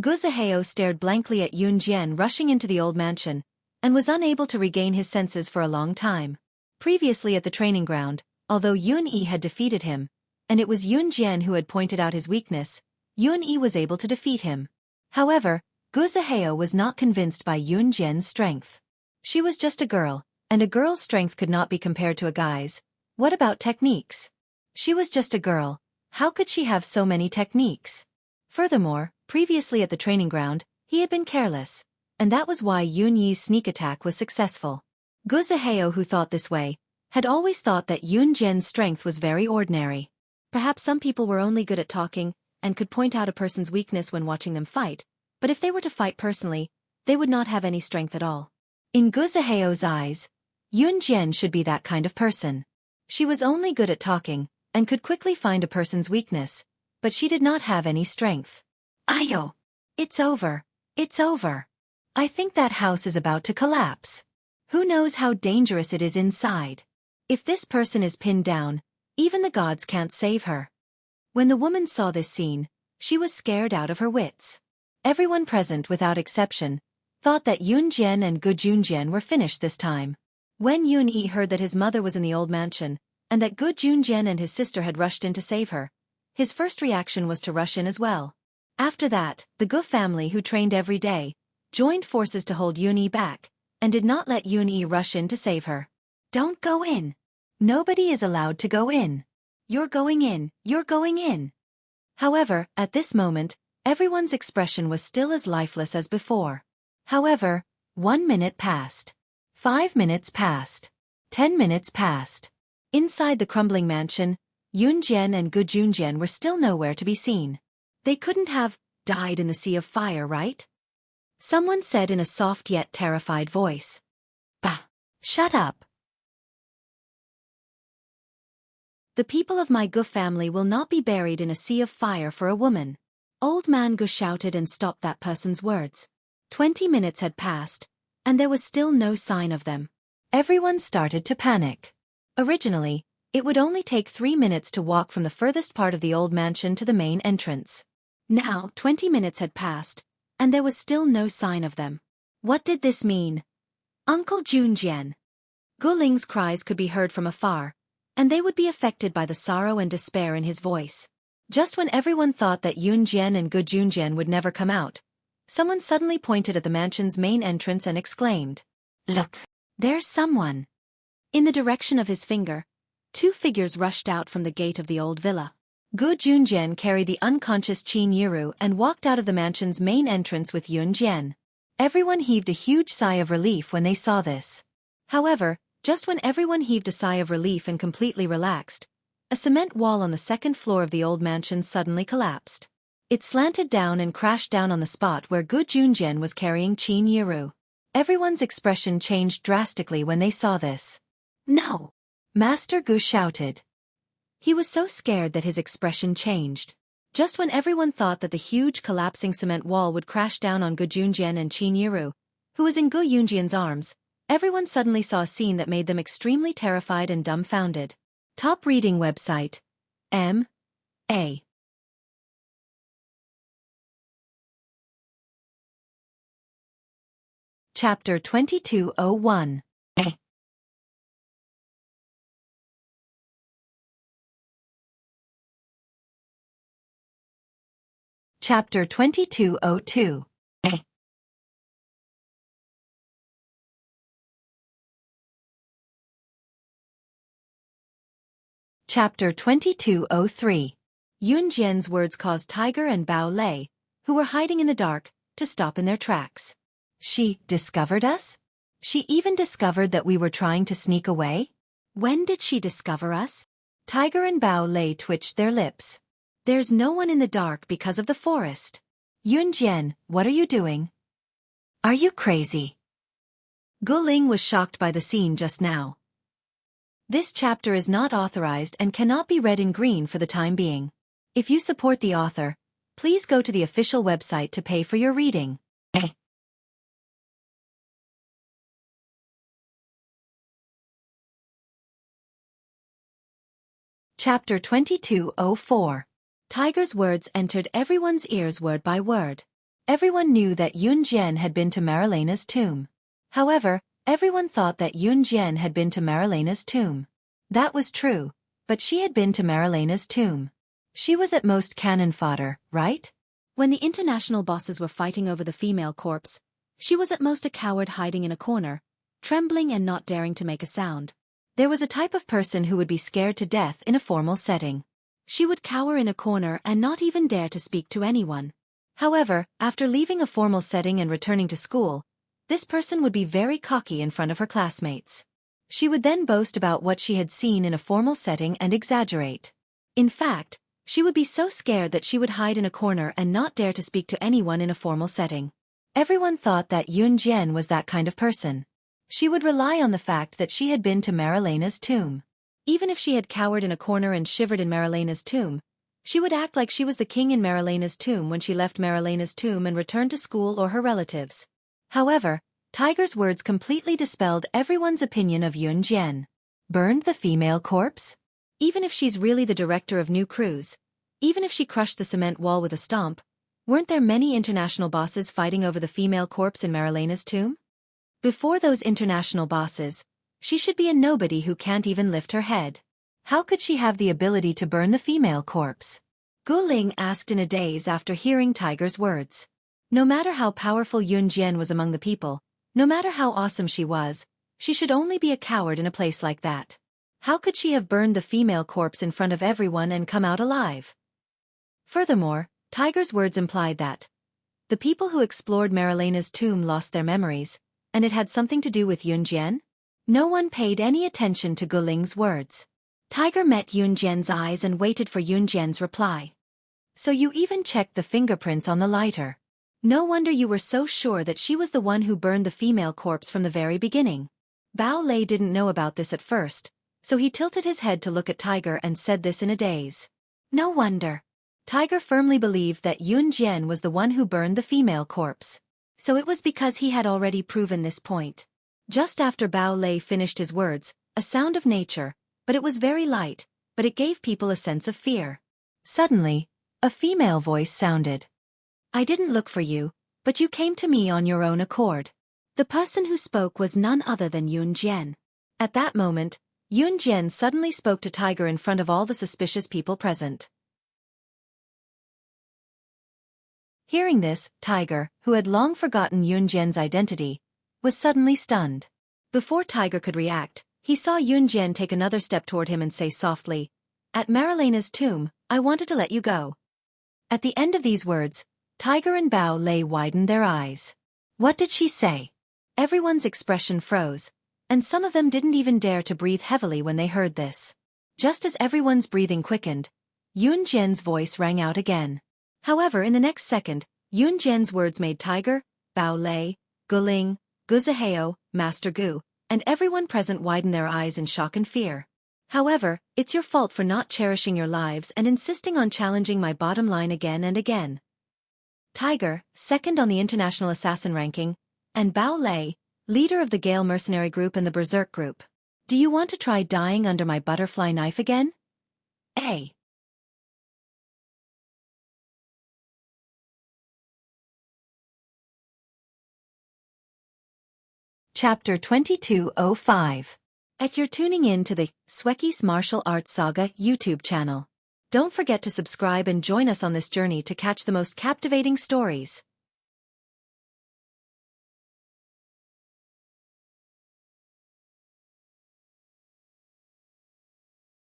Gu Zihao stared blankly at Yun Jian rushing into the old mansion, and was unable to regain his senses for a long time. Previously at the training ground, although Yun Yi had defeated him, and it was Yun Jian who had pointed out his weakness, Yun Yi was able to defeat him. However, Gu Zihao was not convinced by Yun Jian's strength. She was just a girl, And a girl's strength could not be compared to a guy's. What about techniques? She was just a girl. How could she have so many techniques? Furthermore, previously at the training ground, he had been careless. And that was why Yun Yi's sneak attack was successful. Gu Zihao, who thought this way, had always thought that Yun Jian's strength was very ordinary. Perhaps some people were only good at talking and could point out a person's weakness when watching them fight, but if they were to fight personally, they would not have any strength at all. In Gu Zihao's eyes, Yun Jian should be that kind of person. She was only good at talking and could quickly find a person's weakness, but she did not have any strength. Ayo! It's over. It's over. I think that house is about to collapse. Who knows how dangerous it is inside? If this person is pinned down, even the gods can't save her. When the woman saw this scene, she was scared out of her wits. Everyone present, without exception, thought that Yun Jian and Gu Junjian were finished this time. When Yun Yi heard that his mother was in the old mansion, and that Gu Junjian and his sister had rushed in to save her, his first reaction was to rush in as well. After that, the Gu family, who trained every day, joined forces to hold Yun Yi back, and did not let Yun Yi rush in to save her. Don't go in. Nobody is allowed to go in. You're going in, you're going in. However, at this moment, everyone's expression was still as lifeless as before. However, 1 minute passed. 5 minutes passed. 10 minutes passed. Inside the crumbling mansion, Yun Jian and Gu Junjian were still nowhere to be seen. They couldn't have died in the sea of fire, right? Someone said in a soft yet terrified voice. Bah! Shut up! The people of my Gu family will not be buried in a sea of fire for a woman. Old man Gu shouted and stopped that person's words. 20 minutes had passed, and there was still no sign of them. Everyone started to panic. Originally, it would only take 3 minutes to walk from the furthest part of the old mansion to the main entrance. Now, 20 minutes had passed, and there was still no sign of them. What did this mean? Uncle Junjian. Gu Ling's cries could be heard from afar, and they would be affected by the sorrow and despair in his voice. Just when everyone thought that Yun Jian and Gu Junjian would never come out, someone suddenly pointed at the mansion's main entrance and exclaimed, "Look, there's someone." In the direction of his finger, 2 figures rushed out from the gate of the old villa. Gu Junjian carried the unconscious Qin Yiru and walked out of the mansion's main entrance with Yun Jian. Everyone heaved a huge sigh of relief when they saw this. However, just when everyone heaved a sigh of relief and completely relaxed, a cement wall on the second floor of the old mansion suddenly collapsed. It slanted down and crashed down on the spot where Gu Junjian was carrying Qin Yiru. Everyone's expression changed drastically when they saw this. "No!" Master Gu shouted. He was so scared that his expression changed. Just when everyone thought that the huge collapsing cement wall would crash down on Gu Junjian and Qin Yiru, who was in Gu Yunjian's arms, everyone suddenly saw a scene that made them extremely terrified and dumbfounded. Top reading website. M.A. Chapter 2201. A. Chapter 2202. A. Chapter 2203. Yun Jian's words caused Tiger and Bao Lei, who were hiding in the dark, to stop in their tracks. She discovered us? She even discovered that we were trying to sneak away? When did she discover us? Tiger and Bao Lei twitched their lips. There's no one in the dark because of the forest. Yun Jian, what are you doing? Are you crazy? Gu Ling was shocked by the scene just now. This chapter is not authorized and cannot be read in green for the time being. If you support the author, please go to the official website to pay for your reading. A. Chapter 2204. Tiger's words entered everyone's ears word by word. Everyone knew that Yun Jian had been to Marilena's tomb. However, everyone thought that Yun Jian had been to Marilena's tomb. That was true, but she had been to Marilena's tomb. She was at most cannon fodder, right? When the international bosses were fighting over the female corpse, she was at most a coward hiding in a corner, trembling and not daring to make a sound. There was a type of person who would be scared to death in a formal setting. She would cower in a corner and not even dare to speak to anyone. However, after leaving a formal setting and returning to school, this person would be very cocky in front of her classmates. She would then boast about what she had seen in a formal setting and exaggerate. In fact, she would be so scared that she would hide in a corner and not dare to speak to anyone in a formal setting. Everyone thought that Yunjian was that kind of person. She would rely on the fact that she had been to Marilena's tomb. Even if she had cowered in a corner and shivered in Marilena's tomb, she would act like she was the king in Marilena's tomb when she left Marilena's tomb and returned to school or her relatives. However, Tiger's words completely dispelled everyone's opinion of Yunjian. Burned the female corpse? Even if she's really the director of new crews, even if she crushed the cement wall with a stomp, weren't there many international bosses fighting over the female corpse in Marilena's tomb? Before those international bosses, she should be a nobody who can't even lift her head. How could she have the ability to burn the female corpse? Gu Ling asked in a daze after hearing Tiger's words. No matter how powerful Yunjian was among the people, no matter how awesome she was, she should only be a coward in a place like that. How could she have burned the female corpse in front of everyone and come out alive? Furthermore, Tiger's words implied that the people who explored Marilena's tomb lost their memories, and it had something to do with Yunjian? No one paid any attention to Gu Ling's words. Tiger met Yunjian's eyes and waited for Yunjian's reply. So you even checked the fingerprints on the lighter. No wonder you were so sure that she was the one who burned the female corpse from the very beginning. Bao Lei didn't know about this at first, so he tilted his head to look at Tiger and said this in a daze. No wonder. Tiger firmly believed that Yunjian was the one who burned the female corpse. So it was because he had already proven this point. Just after Bao Lei finished his words, a sound of nature, but it was very light, but it gave people a sense of fear. Suddenly, a female voice sounded. I didn't look for you, but you came to me on your own accord. The person who spoke was none other than Yunjian. At that moment, Yunjian suddenly spoke to Tiger in front of all the suspicious people present. Hearing this, Tiger, who had long forgotten Yunjian's identity, was suddenly stunned. Before Tiger could react, he saw Yunjian take another step toward him and say softly, At Marilena's tomb, I wanted to let you go. At the end of these words, Tiger and Bao Lei widened their eyes. What did she say? Everyone's expression froze, and some of them didn't even dare to breathe heavily when they heard this. Just as everyone's breathing quickened, Yunjian's voice rang out again. However, in the next second, Yunjian's words made Tiger, Bao Lei, Gu Ling, Gu Zihao, Master Gu, and everyone present widen their eyes in shock and fear. However, it's your fault for not cherishing your lives and insisting on challenging my bottom line again and again. Tiger, second on the international assassin ranking, and Bao Lei, leader of the Gale mercenary group and the Berserk group. Do you want to try dying under my butterfly knife again? A. Chapter 2205. You're tuning in to the Xueqi's Martial Arts Saga YouTube channel. Don't forget to subscribe and join us on this journey to catch the most captivating stories.